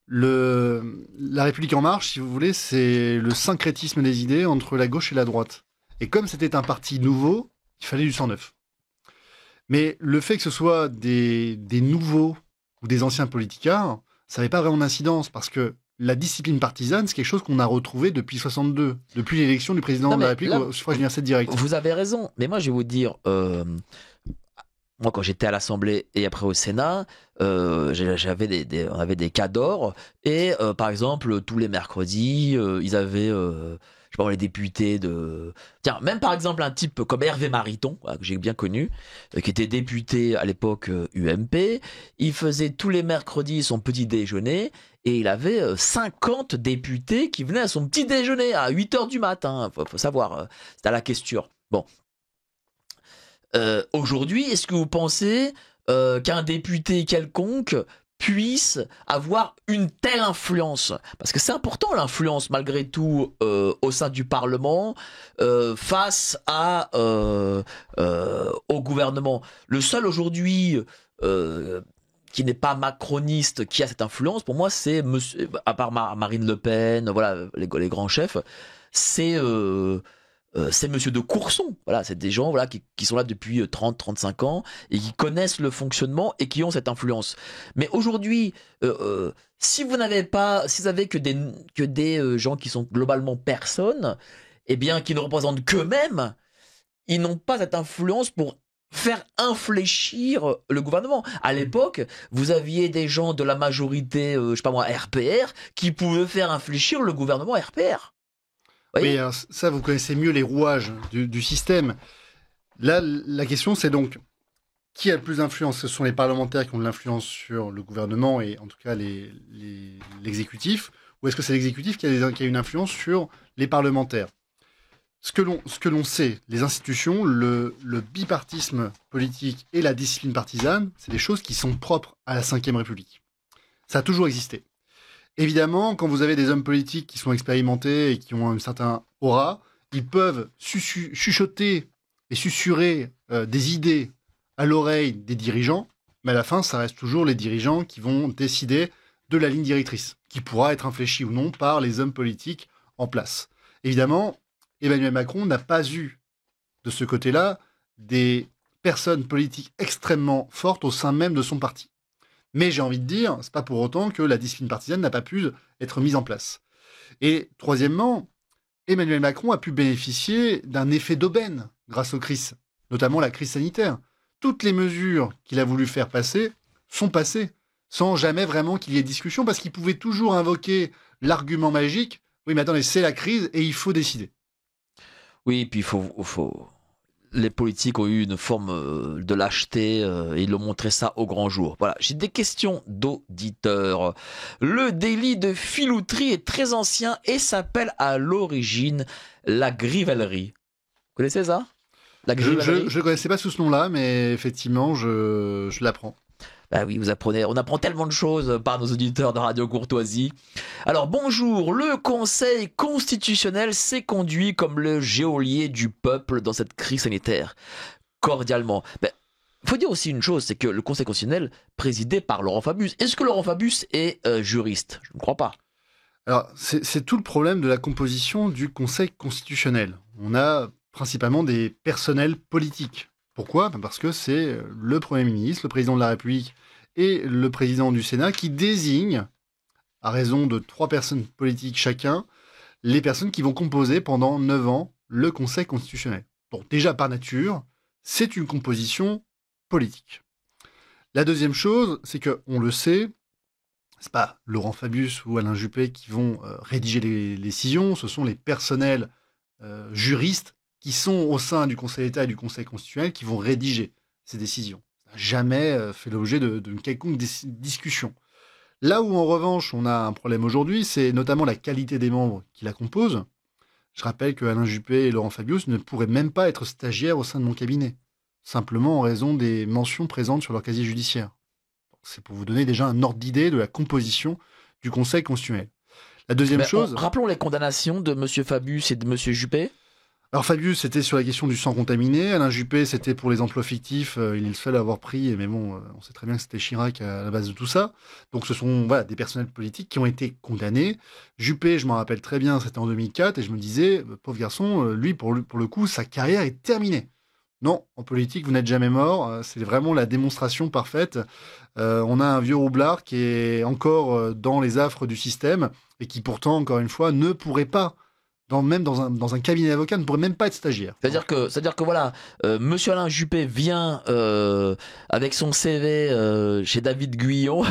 la République en marche, si vous voulez, c'est le syncrétisme des idées entre la gauche et la droite. Et comme c'était un parti nouveau, il fallait du sang neuf. Mais le fait que ce soit des nouveaux ou des anciens politicards, ça n'avait pas vraiment d'incidence, parce que la discipline partisane, c'est quelque chose qu'on a retrouvé depuis 62, depuis l'élection du président de la République au suffrage universel direct. Vous avez raison, mais moi je vais vous dire, moi quand j'étais à l'Assemblée et après au Sénat, on avait des cadors, et par exemple tous les mercredis, ils avaient... je sais pas, les députés de... Tiens, même par exemple un type comme Hervé Mariton, que j'ai bien connu, qui était député à l'époque UMP, il faisait tous les mercredis son petit déjeuner, et il avait 50 députés qui venaient à son petit déjeuner à 8h du matin, faut savoir, c'était à la question. Bon. Aujourd'hui, est-ce que vous pensez qu'un député quelconque puisse avoir une telle influence, parce que c'est important l'influence malgré tout au sein du Parlement face au gouvernement. Le seul aujourd'hui qui n'est pas macroniste qui a cette influence, pour moi, c'est monsieur, à part Marine Le Pen, voilà les grands chefs, c'est Monsieur de Courson. Voilà, c'est des gens qui sont là depuis 30-35 ans et qui connaissent le fonctionnement et qui ont cette influence. Mais aujourd'hui, si vous n'avez que des gens qui sont globalement personnes, eh bien, qui ne représentent qu'eux-mêmes, ils n'ont pas cette influence pour faire infléchir le gouvernement. À l'époque, vous aviez des gens de la majorité, je sais pas moi, RPR, qui pouvaient faire infléchir le gouvernement RPR. Oui, alors ça, vous connaissez mieux les rouages du système. Là, la question, c'est donc, qui a le plus d'influence? Ce sont les parlementaires qui ont de l'influence sur le gouvernement et en tout cas l'exécutif, ou est-ce que c'est l'exécutif qui a une influence sur les parlementaires? Ce que l'on sait, les institutions, le bipartisme politique et la discipline partisane, c'est des choses qui sont propres à la Ve République. Ça a toujours existé. Évidemment, quand vous avez des hommes politiques qui sont expérimentés et qui ont un certain aura, ils peuvent chuchoter et susurrer des idées à l'oreille des dirigeants, mais à la fin, ça reste toujours les dirigeants qui vont décider de la ligne directrice, qui pourra être infléchie ou non par les hommes politiques en place. Évidemment, Emmanuel Macron n'a pas eu, de ce côté-là, des personnes politiques extrêmement fortes au sein même de son parti. Mais j'ai envie de dire, c'est pas pour autant que la discipline partisane n'a pas pu être mise en place. Et troisièmement, Emmanuel Macron a pu bénéficier d'un effet d'aubaine grâce aux crises, notamment la crise sanitaire. Toutes les mesures qu'il a voulu faire passer sont passées. sans jamais vraiment qu'il y ait discussion, parce qu'ils pouvaient toujours invoquer l'argument magique. Oui, mais attendez, c'est la crise et il faut décider. Oui, puis les politiques ont eu une forme de lâcheté et ils ont montré ça au grand jour. Voilà, j'ai des questions d'auditeurs. Le délit de filouterie est très ancien et s'appelle à l'origine la grivellerie. Vous connaissez ça? La grivellerie? Je ne connaissais pas sous ce nom-là, mais effectivement, je l'apprends. Bah oui, on apprend tellement de choses par nos auditeurs de Radio Courtoisie. Alors bonjour, le Conseil constitutionnel s'est conduit comme le geôlier du peuple dans cette crise sanitaire. Cordialement. Faut dire aussi une chose, c'est que le Conseil constitutionnel présidé par Laurent Fabius. Est-ce que Laurent Fabius est juriste? Je ne crois pas. Alors, c'est tout le problème de la composition du Conseil constitutionnel. On a principalement des personnels politiques. Pourquoi? Parce que c'est le Premier ministre, le Président de la République et le Président du Sénat qui désignent, à raison de 3 personnes politiques chacun, les personnes qui vont composer pendant 9 ans le Conseil constitutionnel. Donc déjà par nature, c'est une composition politique. La deuxième chose, c'est que on le sait, c'est pas Laurent Fabius ou Alain Juppé qui vont rédiger les décisions, ce sont les personnels juristes qui sont au sein du Conseil d'État et du Conseil constitutionnel qui vont rédiger ces décisions. Ça n'a jamais fait l'objet d'une quelconque discussion. Là où, en revanche, on a un problème aujourd'hui, c'est notamment la qualité des membres qui la composent. Je rappelle que Alain Juppé et Laurent Fabius ne pourraient même pas être stagiaires au sein de mon cabinet, simplement en raison des mentions présentes sur leur casier judiciaire. C'est pour vous donner déjà un ordre d'idée de la composition du Conseil constitutionnel. La deuxième chose... Rappelons les condamnations de M. Fabius et de M. Juppé. Alors Fabius, c'était sur la question du sang contaminé. Alain Juppé, c'était pour les emplois fictifs. Il est le seul à avoir pris, mais bon, on sait très bien que c'était Chirac à la base de tout ça. Donc ce sont des personnels politiques qui ont été condamnés. Juppé, je m'en rappelle très bien, c'était en 2004, et je me disais, pauvre garçon, lui, pour le coup, sa carrière est terminée. Non, en politique, vous n'êtes jamais mort. C'est vraiment la démonstration parfaite. On a un vieux roublard qui est encore dans les affres du système et qui pourtant, encore une fois, ne pourrait pas, même dans un cabinet d'avocat, ne pourrait même pas être stagiaire. C'est-à-dire que voilà, Monsieur Alain Juppé vient avec son CV chez David Guyon,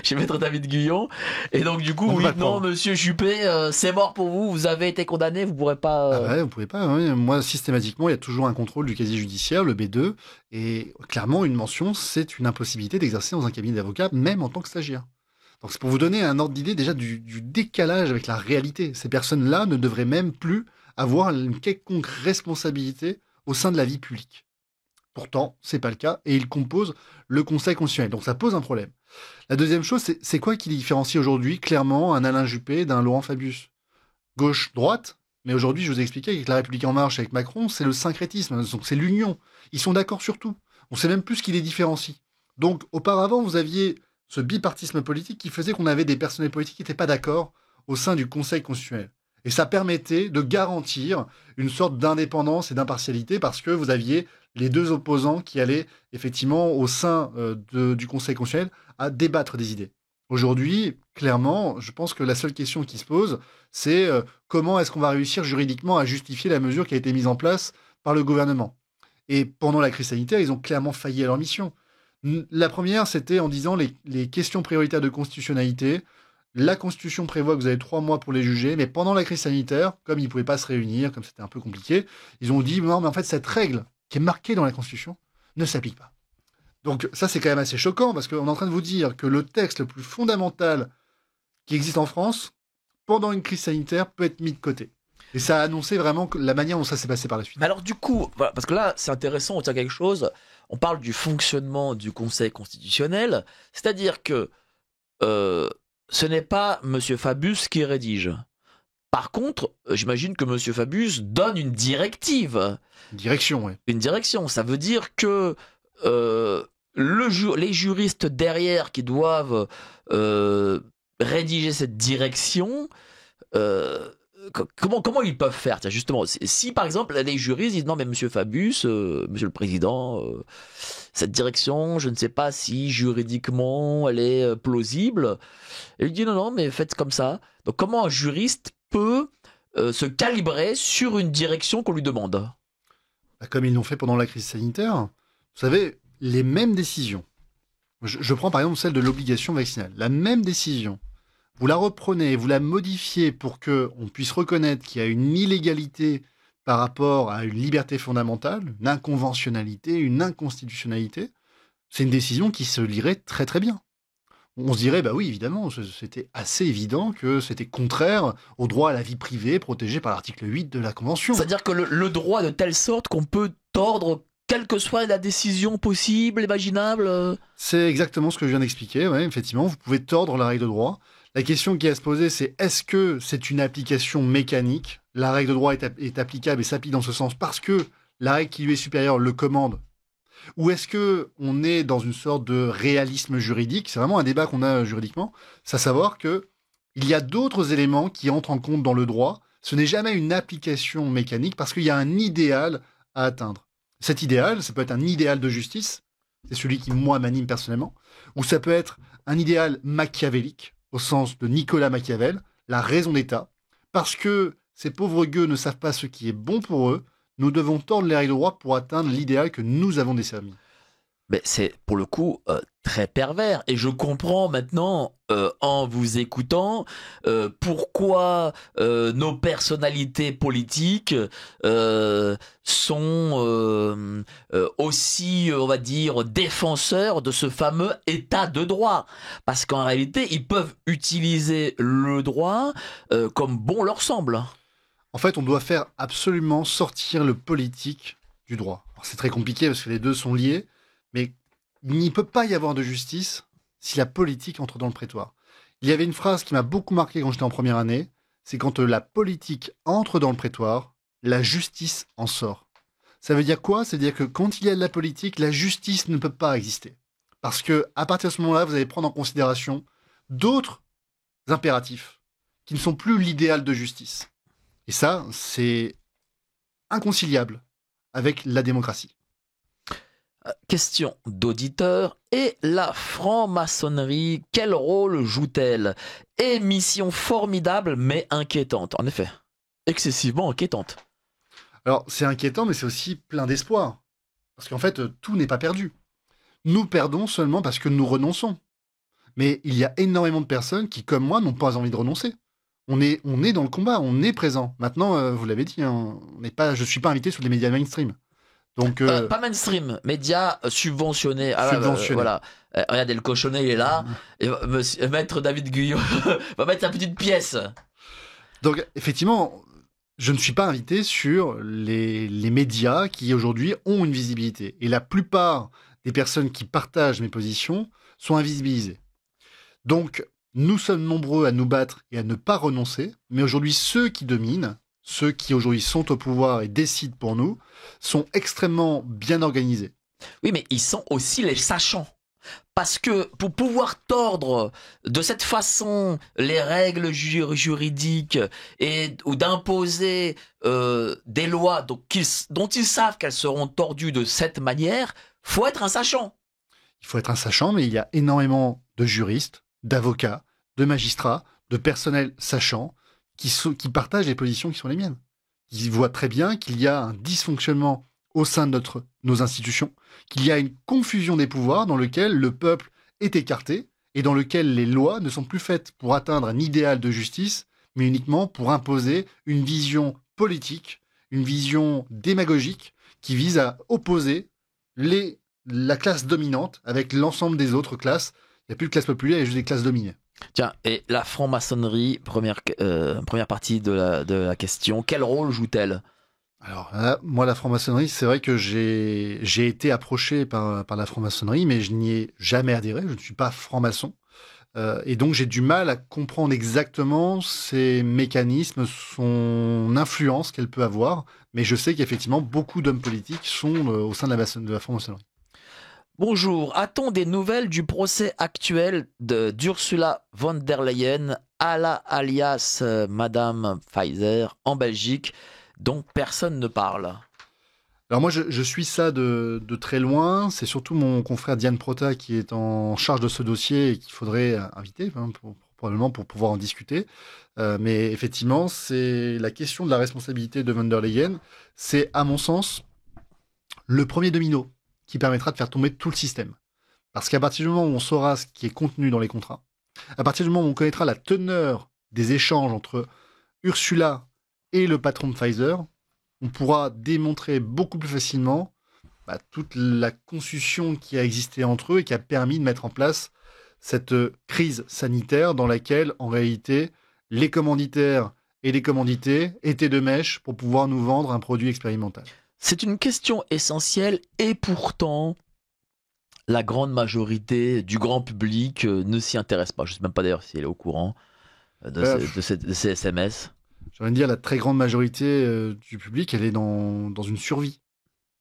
chez Maître David Guyon, et donc du coup, oui, non, Monsieur Juppé, c'est mort pour vous, vous avez été condamné, vous pourrez pas. Ah ouais, vous pouvez pas. Oui. Moi, systématiquement, il y a toujours un contrôle du casier judiciaire, le B2, et clairement, une mention, c'est une impossibilité d'exercer dans un cabinet d'avocat, même en tant que stagiaire. Donc c'est pour vous donner un ordre d'idée déjà du décalage avec la réalité. Ces personnes-là ne devraient même plus avoir une quelconque responsabilité au sein de la vie publique. Pourtant, c'est pas le cas et ils composent le Conseil constitutionnel. Donc ça pose un problème. La deuxième chose, c'est quoi qui différencie aujourd'hui clairement un Alain Juppé d'un Laurent Fabius? Gauche-droite, mais aujourd'hui, je vous ai expliqué qu'avec La République En Marche, avec Macron, c'est le syncrétisme, donc c'est l'union. Ils sont d'accord sur tout. On sait même plus ce qui les différencie. Donc auparavant, vous aviez ce bipartisme politique qui faisait qu'on avait des personnels politiques qui n'étaient pas d'accord au sein du Conseil constitutionnel. Et ça permettait de garantir une sorte d'indépendance et d'impartialité parce que vous aviez les deux opposants qui allaient effectivement au sein du Conseil constitutionnel à débattre des idées. Aujourd'hui, clairement, je pense que la seule question qui se pose, c'est comment est-ce qu'on va réussir juridiquement à justifier la mesure qui a été mise en place par le gouvernement. Et pendant la crise sanitaire, ils ont clairement failli à leur mission. La première, c'était en disant les questions prioritaires de constitutionnalité. La Constitution prévoit que vous avez 3 mois pour les juger, mais pendant la crise sanitaire, comme ils ne pouvaient pas se réunir, comme c'était un peu compliqué, ils ont dit non, mais en fait, cette règle qui est marquée dans la Constitution ne s'applique pas. Donc ça, c'est quand même assez choquant, parce qu'on est en train de vous dire que le texte le plus fondamental qui existe en France, pendant une crise sanitaire, peut être mis de côté. Et ça a annoncé vraiment la manière dont ça s'est passé par la suite. Mais alors du coup, voilà, parce que là, c'est intéressant, on tient quelque chose, on parle du fonctionnement du Conseil constitutionnel, c'est-à-dire que ce n'est pas M. Fabius qui rédige. Par contre, j'imagine que M. Fabius donne une directive. Une direction, oui. Une direction, ça veut dire que les juristes derrière qui doivent rédiger cette direction... Comment ils peuvent faire? Tiens, justement, si par exemple les juristes disent non mais Monsieur Fabius, Monsieur le Président, cette direction, je ne sais pas si juridiquement elle est plausible, et il dit non mais faites comme ça. Donc comment un juriste peut se calibrer sur une direction qu'on lui demande? Comme ils l'ont fait pendant la crise sanitaire, vous savez, les mêmes décisions. Je prends par exemple celle de l'obligation vaccinale. La même décision, vous la reprenez, vous la modifiez pour qu'on puisse reconnaître qu'il y a une illégalité par rapport à une liberté fondamentale, une inconventionnalité, une inconstitutionnalité. C'est une décision qui se lirait très très bien. On se dirait, bah oui, évidemment, c'était assez évident que c'était contraire au droit à la vie privée protégé par l'article 8 de la Convention. C'est-à-dire que le droit de telle sorte qu'on peut tordre quelle que soit la décision possible, imaginable. C'est exactement ce que je viens d'expliquer, ouais, effectivement, vous pouvez tordre la règle de droit. La question qui est à se poser, c'est est-ce que c'est une application mécanique? La règle de droit est applicable et s'applique dans ce sens parce que la règle qui lui est supérieure le commande? Ou est-ce que on est dans une sorte de réalisme juridique? C'est vraiment un débat qu'on a juridiquement. C'est à savoir que il y a d'autres éléments qui entrent en compte dans le droit. Ce n'est jamais une application mécanique parce qu'il y a un idéal à atteindre. Cet idéal, ça peut être un idéal de justice, c'est celui qui, moi, m'anime personnellement, ou ça peut être un idéal machiavélique, au sens de Nicolas Machiavel, la raison d'État, parce que ces pauvres gueux ne savent pas ce qui est bon pour eux, nous devons tordre les règles de droit pour atteindre l'idéal que nous avons décerné. Mais c'est pour le coup très pervers. Et je comprends maintenant, en vous écoutant, pourquoi nos personnalités politiques sont aussi, on va dire, défenseurs de ce fameux état de droit. Parce qu'en réalité, ils peuvent utiliser le droit comme bon leur semble. En fait, on doit faire absolument sortir le politique du droit. Alors, c'est très compliqué parce que les deux sont liés. Mais il n'y peut pas y avoir de justice si la politique entre dans le prétoire. Il y avait une phrase qui m'a beaucoup marqué quand j'étais en première année, c'est quand la politique entre dans le prétoire, la justice en sort. Ça veut dire quoi? C'est-à-dire que quand il y a de la politique, la justice ne peut pas exister. Parce que à partir de ce moment-là, vous allez prendre en considération d'autres impératifs qui ne sont plus l'idéal de justice. Et ça, c'est inconciliable avec la démocratie. Question d'auditeur. Et la franc-maçonnerie, quel rôle joue-t-elle? Émission formidable mais inquiétante. En effet, excessivement inquiétante. Alors, c'est inquiétant, mais c'est aussi plein d'espoir. Parce qu'en fait, tout n'est pas perdu. Nous perdons seulement parce que nous renonçons. Mais il y a énormément de personnes qui, comme moi, n'ont pas envie de renoncer. On est dans le combat, on est présent. Maintenant, vous l'avez dit, hein, je ne suis pas invité sur les médias mainstream. Donc, pas mainstream, médias subventionnés. Subventionnés. Regardez, le cochonnet, il est là. Et maître David Guyot va mettre sa petite pièce. Donc, effectivement, je ne suis pas invité sur les médias qui, aujourd'hui, ont une visibilité. Et la plupart des personnes qui partagent mes positions sont invisibilisées. Donc, nous sommes nombreux à nous battre et à ne pas renoncer. Mais aujourd'hui, ceux qui dominent, ceux qui aujourd'hui sont au pouvoir et décident pour nous, sont extrêmement bien organisés. Oui, mais ils sont aussi les sachants. Parce que pour pouvoir tordre de cette façon les règles juridiques ou d'imposer des lois dont ils savent qu'elles seront tordues de cette manière, faut être un sachant. Il faut être un sachant, mais il y a énormément de juristes, d'avocats, de magistrats, de personnel sachant qui partagent les positions qui sont les miennes. Ils voient très bien qu'il y a un dysfonctionnement au sein de nos institutions, qu'il y a une confusion des pouvoirs dans lequel le peuple est écarté et dans lequel les lois ne sont plus faites pour atteindre un idéal de justice, mais uniquement pour imposer une vision politique, une vision démagogique qui vise à opposer la classe dominante avec l'ensemble des autres classes. Il n'y a plus de classe populaire, il y a juste des classes dominées. Tiens, et la franc-maçonnerie, première partie de la question, quel rôle joue-t-elle? Alors là, moi, la franc-maçonnerie, c'est vrai que j'ai été approché par la franc-maçonnerie, mais je n'y ai jamais adhéré, je ne suis pas franc-maçon. Et donc j'ai du mal à comprendre exactement ces mécanismes, son influence qu'elle peut avoir, mais je sais qu'effectivement, beaucoup d'hommes politiques sont au sein de la franc-maçonnerie. Bonjour, a-t-on des nouvelles du procès actuel d'Ursula von der Leyen, alias Madame Pfizer, en Belgique, dont personne ne parle? Alors moi, je suis ça de très loin. C'est surtout mon confrère Diane Prota qui est en charge de ce dossier et qu'il faudrait inviter, hein, probablement pour pouvoir en discuter. Mais effectivement, c'est la question de la responsabilité de von der Leyen. C'est, à mon sens, le premier domino qui permettra de faire tomber tout le système. Parce qu'à partir du moment où on saura ce qui est contenu dans les contrats, à partir du moment où on connaîtra la teneur des échanges entre Ursula et le patron de Pfizer, on pourra démontrer beaucoup plus facilement toute la constitution qui a existé entre eux et qui a permis de mettre en place cette crise sanitaire dans laquelle, en réalité, les commanditaires et les commandités étaient de mèche pour pouvoir nous vendre un produit expérimental. C'est une question essentielle et pourtant, la grande majorité du grand public ne s'y intéresse pas. Je ne sais même pas d'ailleurs si elle est au courant de ces SMS. J'ai envie de dire, la très grande majorité du public, elle est dans une survie.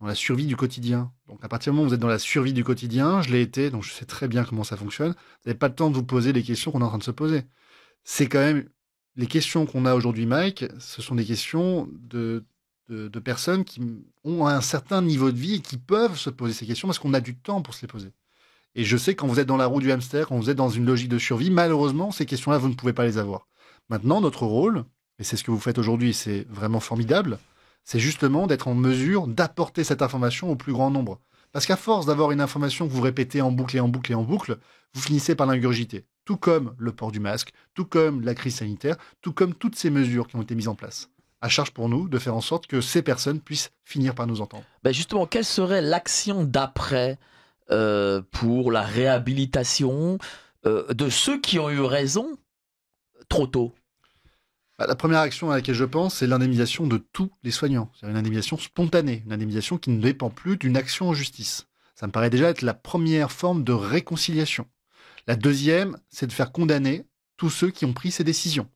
Dans la survie du quotidien. Donc à partir du moment où vous êtes dans la survie du quotidien, je l'ai été, donc je sais très bien comment ça fonctionne, vous n'avez pas le temps de vous poser les questions qu'on est en train de se poser. C'est quand même, les questions qu'on a aujourd'hui, Mike, ce sont des questions de personnes qui ont un certain niveau de vie et qui peuvent se poser ces questions parce qu'on a du temps pour se les poser. Et je sais, quand vous êtes dans la roue du hamster, quand vous êtes dans une logique de survie, malheureusement, ces questions-là, vous ne pouvez pas les avoir. Maintenant, notre rôle, et c'est ce que vous faites aujourd'hui, c'est vraiment formidable, c'est justement d'être en mesure d'apporter cette information au plus grand nombre. Parce qu'à force d'avoir une information que vous répétez en boucle et en boucle et en boucle, vous finissez par l'ingurgiter. Tout comme le port du masque, tout comme la crise sanitaire, tout comme toutes ces mesures qui ont été mises en place. À charge pour nous de faire en sorte que ces personnes puissent finir par nous entendre. Justement, quelle serait l'action d'après pour la réhabilitation de ceux qui ont eu raison trop tôt? La première action à laquelle je pense, c'est l'indemnisation de tous les soignants. C'est une indemnisation spontanée, une indemnisation qui ne dépend plus d'une action en justice. Ça me paraît déjà être la première forme de réconciliation. La deuxième, c'est de faire condamner tous ceux qui ont pris ces décisions.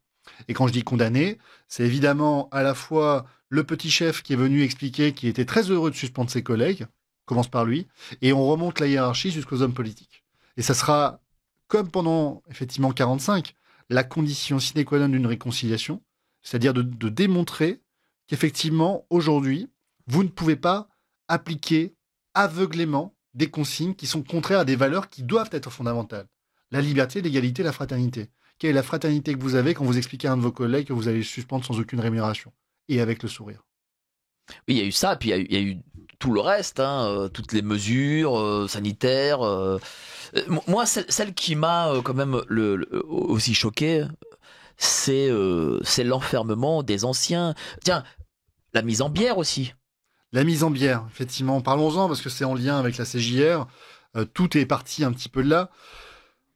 Et quand je dis condamner, c'est évidemment à la fois le petit chef qui est venu expliquer qu'il était très heureux de suspendre ses collègues, commence par lui, et on remonte la hiérarchie jusqu'aux hommes politiques. Et ça sera, comme pendant effectivement 45, la condition sine qua non d'une réconciliation, c'est-à-dire de démontrer qu'effectivement, aujourd'hui, vous ne pouvez pas appliquer aveuglément des consignes qui sont contraires à des valeurs qui doivent être fondamentales. La liberté, l'égalité, la fraternité. Quelle est la fraternité que vous avez quand vous expliquez à un de vos collègues que vous allez suspendre sans aucune rémunération? Et avec le sourire. Oui, il y a eu ça, puis il y a eu tout le reste, toutes les mesures sanitaires. Moi, celle qui m'a quand même aussi choqué, c'est l'enfermement des anciens. Tiens, la mise en bière aussi. La mise en bière, effectivement. Parlons-en, parce que c'est en lien avec la CJR. Tout est parti un petit peu de là.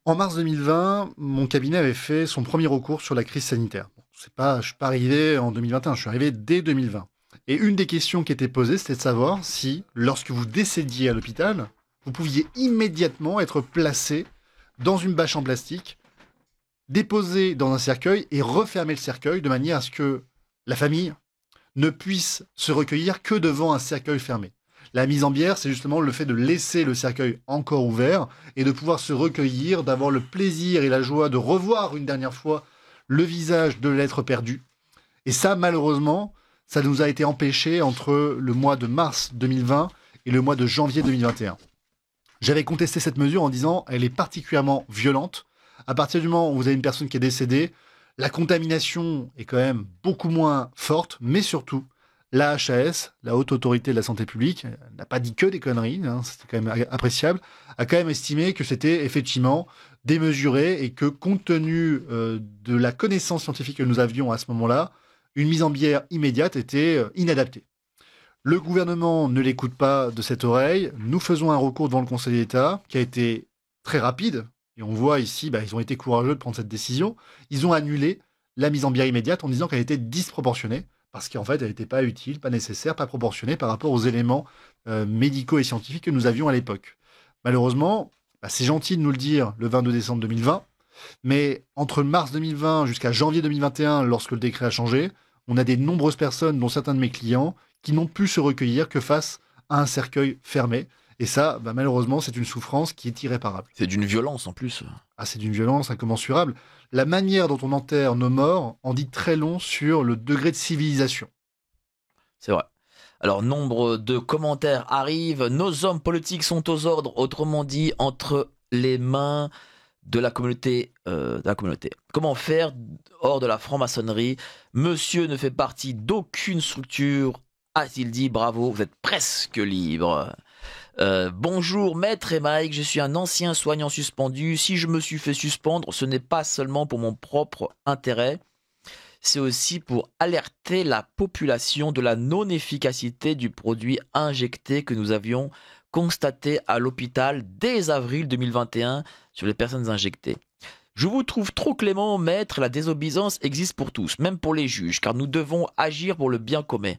En mars 2020, mon cabinet avait fait son premier recours sur la crise sanitaire. Je ne suis pas arrivé en 2021, je suis arrivé dès 2020. Et une des questions qui était posée, c'était de savoir si, lorsque vous décédiez à l'hôpital, vous pouviez immédiatement être placé dans une bâche en plastique, déposé dans un cercueil et refermer le cercueil de manière à ce que la famille ne puisse se recueillir que devant un cercueil fermé. La mise en bière, c'est justement le fait de laisser le cercueil encore ouvert et de pouvoir se recueillir, d'avoir le plaisir et la joie de revoir une dernière fois le visage de l'être perdu. Et ça, malheureusement, ça nous a été empêché entre le mois de mars 2020 et le mois de janvier 2021. J'avais contesté cette mesure en disant qu'elle est particulièrement violente. À partir du moment où vous avez une personne qui est décédée, la contamination est quand même beaucoup moins forte, mais surtout, la HAS, la Haute Autorité de la Santé Publique, n'a pas dit que des conneries, c'était quand même appréciable, a quand même estimé que c'était effectivement démesuré et que compte tenu de la connaissance scientifique que nous avions à ce moment-là, une mise en bière immédiate était inadaptée. Le gouvernement ne l'écoute pas de cette oreille. Nous faisons un recours devant le Conseil d'État qui a été très rapide. Et on voit ici, ils ont été courageux de prendre cette décision. Ils ont annulé la mise en bière immédiate en disant qu'elle était disproportionnée parce qu'en fait, elle n'était pas utile, pas nécessaire, pas proportionnée par rapport aux éléments médicaux et scientifiques que nous avions à l'époque. Malheureusement, c'est gentil de nous le dire le 22 décembre 2020, mais entre mars 2020 jusqu'à janvier 2021, lorsque le décret a changé, on a des nombreuses personnes, dont certains de mes clients, qui n'ont pu se recueillir que face à un cercueil fermé. Et ça, malheureusement, c'est une souffrance qui est irréparable. C'est d'une violence en plus. C'est d'une violence incommensurable. La manière dont on enterre nos morts en dit très long sur le degré de civilisation. C'est vrai. Alors, nombre de commentaires arrivent. Nos hommes politiques sont aux ordres, autrement dit, entre les mains de la communauté. Comment faire hors de la franc-maçonnerie? Monsieur ne fait partie d'aucune structure a-t-il dit. Bravo, vous êtes presque libre. Bonjour maître et Mike, je suis un ancien soignant suspendu. Si je me suis fait suspendre, ce n'est pas seulement pour mon propre intérêt, c'est aussi pour alerter la population de la non-efficacité du produit injecté que nous avions constaté à l'hôpital dès avril 2021 sur les personnes injectées. Je vous trouve trop clément, maître, la désobéissance existe pour tous, même pour les juges, car nous devons agir pour le bien commun.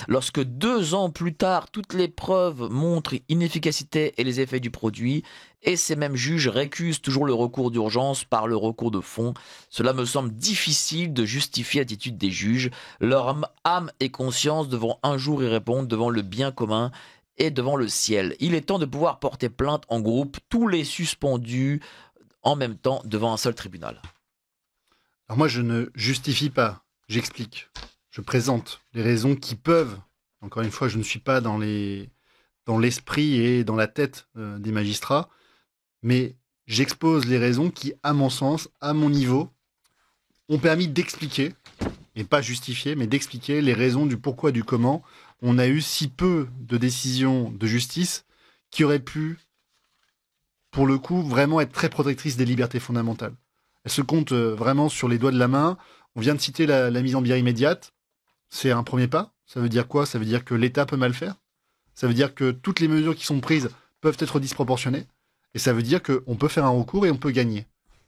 Lorsque 2 ans plus tard, toutes les preuves montrent l'inefficacité et les effets du produit, et ces mêmes juges récusent toujours le recours d'urgence par le recours de fond, cela me semble difficile de justifier l'attitude des juges. Leur âme et conscience devront un jour y répondre devant le bien commun et devant le ciel. Il est temps de pouvoir porter plainte en groupe, tous les suspendus en même temps devant un seul tribunal. Alors moi, je ne justifie pas, j'explique. Je présente les raisons qui peuvent, encore une fois, je ne suis pas dans l'esprit et dans la tête des magistrats, mais j'expose les raisons qui, à mon sens, à mon niveau, ont permis d'expliquer, et pas justifier, mais d'expliquer les raisons du pourquoi, du comment on a eu si peu de décisions de justice qui auraient pu, pour le coup, vraiment être très protectrices des libertés fondamentales. Elles se comptent vraiment sur les doigts de la main. On vient de citer la mise en bière immédiate. C'est un premier pas. Ça veut dire quoi? Ça veut dire que l'État peut mal faire. Ça veut dire que toutes les mesures qui sont prises peuvent être disproportionnées. Et ça veut dire qu'on peut faire un recours et on peut gagner.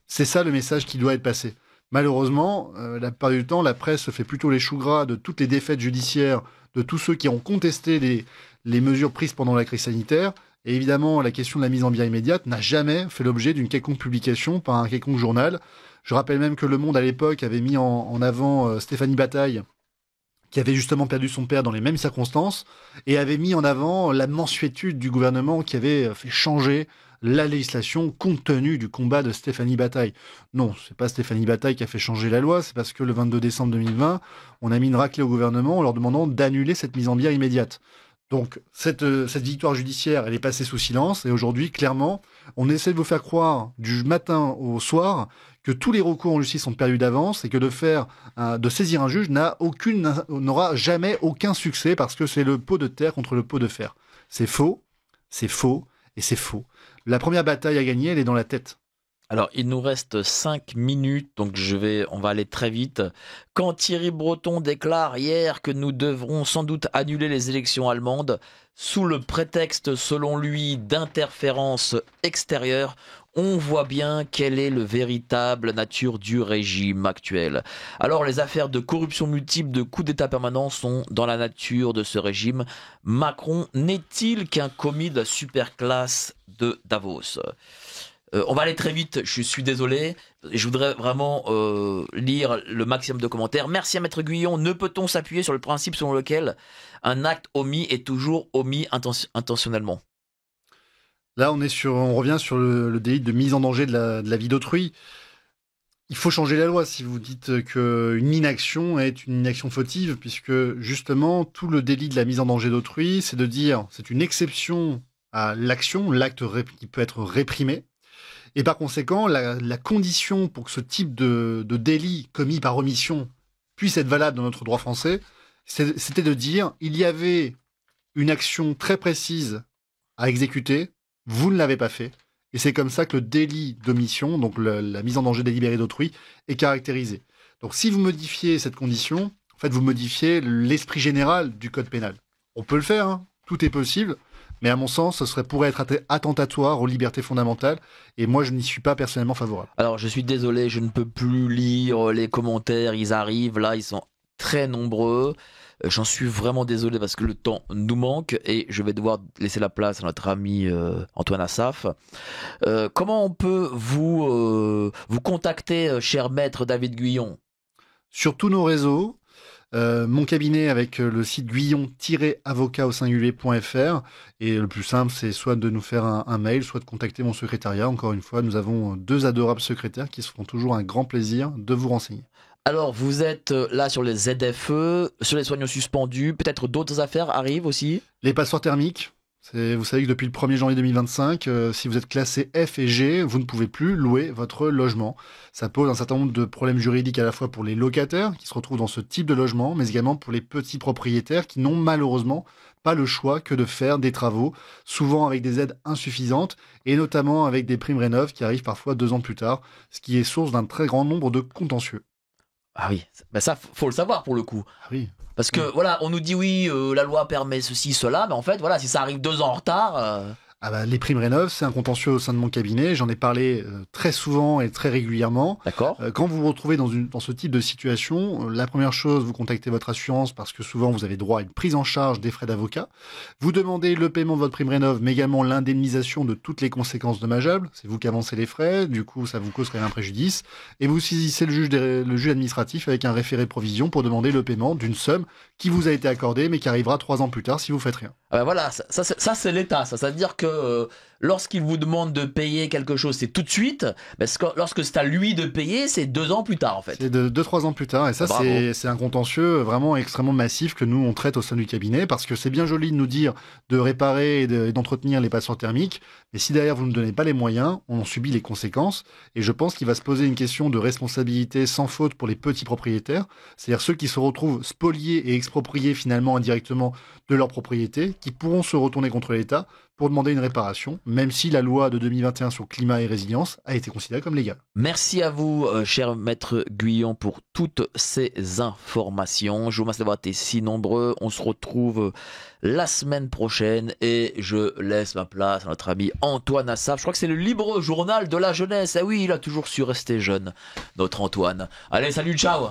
C'est ça le message qui doit être passé. Malheureusement, la plupart du temps, la presse se fait plutôt les choux gras de toutes les défaites judiciaires, de tous ceux qui ont contesté les mesures prises pendant la crise sanitaire. Et évidemment, la question de la mise en bière immédiate n'a jamais fait l'objet d'une quelconque publication par un quelconque journal. Je rappelle même que Le Monde, à l'époque, avait mis en avant Stéphanie Bataille, qui avait justement perdu son père dans les mêmes circonstances, et avait mis en avant la mansuétude du gouvernement qui avait fait changer la législation compte tenu du combat de Stéphanie Bataille. Non, c'est pas Stéphanie Bataille qui a fait changer la loi, c'est parce que le 22 décembre 2020, on a mis une raclée au gouvernement en leur demandant d'annuler cette mise en bière immédiate. Donc, cette victoire judiciaire, elle est passée sous silence, et aujourd'hui, clairement, on essaie de vous faire croire, du matin au soir, que tous les recours en justice sont perdus d'avance, et que de saisir un juge n'aura jamais aucun succès, parce que c'est le pot de terre contre le pot de fer. C'est faux, et c'est faux. La première bataille à gagner, elle est dans la tête. Alors, il nous reste 5 minutes, donc on va aller très vite. Quand Thierry Breton déclare hier que nous devrons sans doute annuler les élections allemandes, sous le prétexte, selon lui, d'interférence extérieure, on voit bien quelle est la véritable nature du régime actuel. Alors, les affaires de corruption multiple, de coups d'État permanents sont dans la nature de ce régime. Macron n'est-il qu'un commis de la superclasse de Davos ? On va aller très vite, je suis désolé. Je voudrais vraiment lire le maximum de commentaires. Merci à Maître Guyon. Ne peut-on s'appuyer sur le principe selon lequel un acte omis est toujours omis intentionnellement? Là, on revient sur le délit de mise en danger de la vie d'autrui. Il faut changer la loi si vous dites qu'une inaction est une inaction fautive, puisque justement, tout le délit de la mise en danger d'autrui, c'est de dire c'est une exception à l'action, l'acte qui peut être réprimé. Et par conséquent, la condition pour que ce type de délit commis par omission puisse être valable dans notre droit français, c'était de dire il y avait une action très précise à exécuter, vous ne l'avez pas fait, et c'est comme ça que le délit d'omission, donc la mise en danger délibérée d'autrui, est caractérisé. Donc si vous modifiez cette condition, en fait vous modifiez l'esprit général du code pénal. On peut le faire, hein, tout est possible. Mais à mon sens, ce pourrait être attentatoire aux libertés fondamentales. Et moi, je n'y suis pas personnellement favorable. Alors, je suis désolé, je ne peux plus lire les commentaires. Ils arrivent, là, ils sont très nombreux. J'en suis vraiment désolé parce que le temps nous manque. Et je vais devoir laisser la place à notre ami Antoine Assaf. Comment on peut vous contacter, cher maître David Guyon? Sur tous nos réseaux. Mon cabinet avec le site guyon-avocat au singulier.fr, et le plus simple c'est soit de nous faire un mail, soit de contacter mon secrétariat. Encore une fois, nous avons 2 adorables secrétaires qui se feront toujours un grand plaisir de vous renseigner. Alors vous êtes là sur les ZFE, sur les soignants suspendus, peut-être d'autres affaires arrivent aussi? Les passoires thermiques, Vous savez que depuis le 1er janvier 2025, si vous êtes classé F et G, vous ne pouvez plus louer votre logement. Ça pose un certain nombre de problèmes juridiques à la fois pour les locataires qui se retrouvent dans ce type de logement, mais également pour les petits propriétaires qui n'ont malheureusement pas le choix que de faire des travaux, souvent avec des aides insuffisantes et notamment avec des primes rénov qui arrivent parfois 2 ans plus tard, ce qui est source d'un très grand nombre de contentieux. Ah oui, ben ça, faut le savoir pour le coup. Ah oui. Parce que voilà, on nous dit oui, la loi permet ceci, cela, mais en fait, voilà, si ça arrive 2 ans en retard. Ah bah, les primes rénov, c'est un contentieux au sein de mon cabinet. J'en ai parlé très souvent et très régulièrement. D'accord. Quand vous vous retrouvez dans ce type de situation, la première chose, vous contactez votre assurance parce que souvent vous avez droit à une prise en charge des frais d'avocat. Vous demandez le paiement de votre prime rénov, mais également l'indemnisation de toutes les conséquences dommageables. C'est vous qui avancez les frais, du coup ça vous cause quand même un préjudice. Et vous saisissez le juge administratif avec un référé de provision pour demander le paiement d'une somme qui vous a été accordée, mais qui arrivera 3 ans plus tard si vous faites rien. Ah ben voilà, ça c'est l'État. Ça veut dire que lorsqu'il vous demande de payer quelque chose, c'est tout de suite. Mais lorsque c'est à lui de payer, c'est 2 ans plus tard en fait. C'est 2-3 ans plus tard. Et ça, c'est un contentieux vraiment extrêmement massif que nous, on traite au sein du cabinet. Parce que c'est bien joli de nous dire de réparer et d'entretenir les passoires thermiques. Mais si derrière, vous ne donnez pas les moyens, on en subit les conséquences. Et je pense qu'il va se poser une question de responsabilité sans faute pour les petits propriétaires. C'est-à-dire ceux qui se retrouvent spoliés et expropriés finalement indirectement de leur propriété, qui pourront se retourner contre l'État pour demander une réparation, même si la loi de 2021 sur climat et résilience a été considérée comme légale. Merci à vous, cher maître Guyon, pour toutes ces informations. Je vous remercie d'avoir été si nombreux. On se retrouve la semaine prochaine et je laisse ma place à notre ami Antoine Assaf. Je crois que c'est le libre journal de la jeunesse. Ah oui, il a toujours su rester jeune, notre Antoine. Allez, salut, ciao!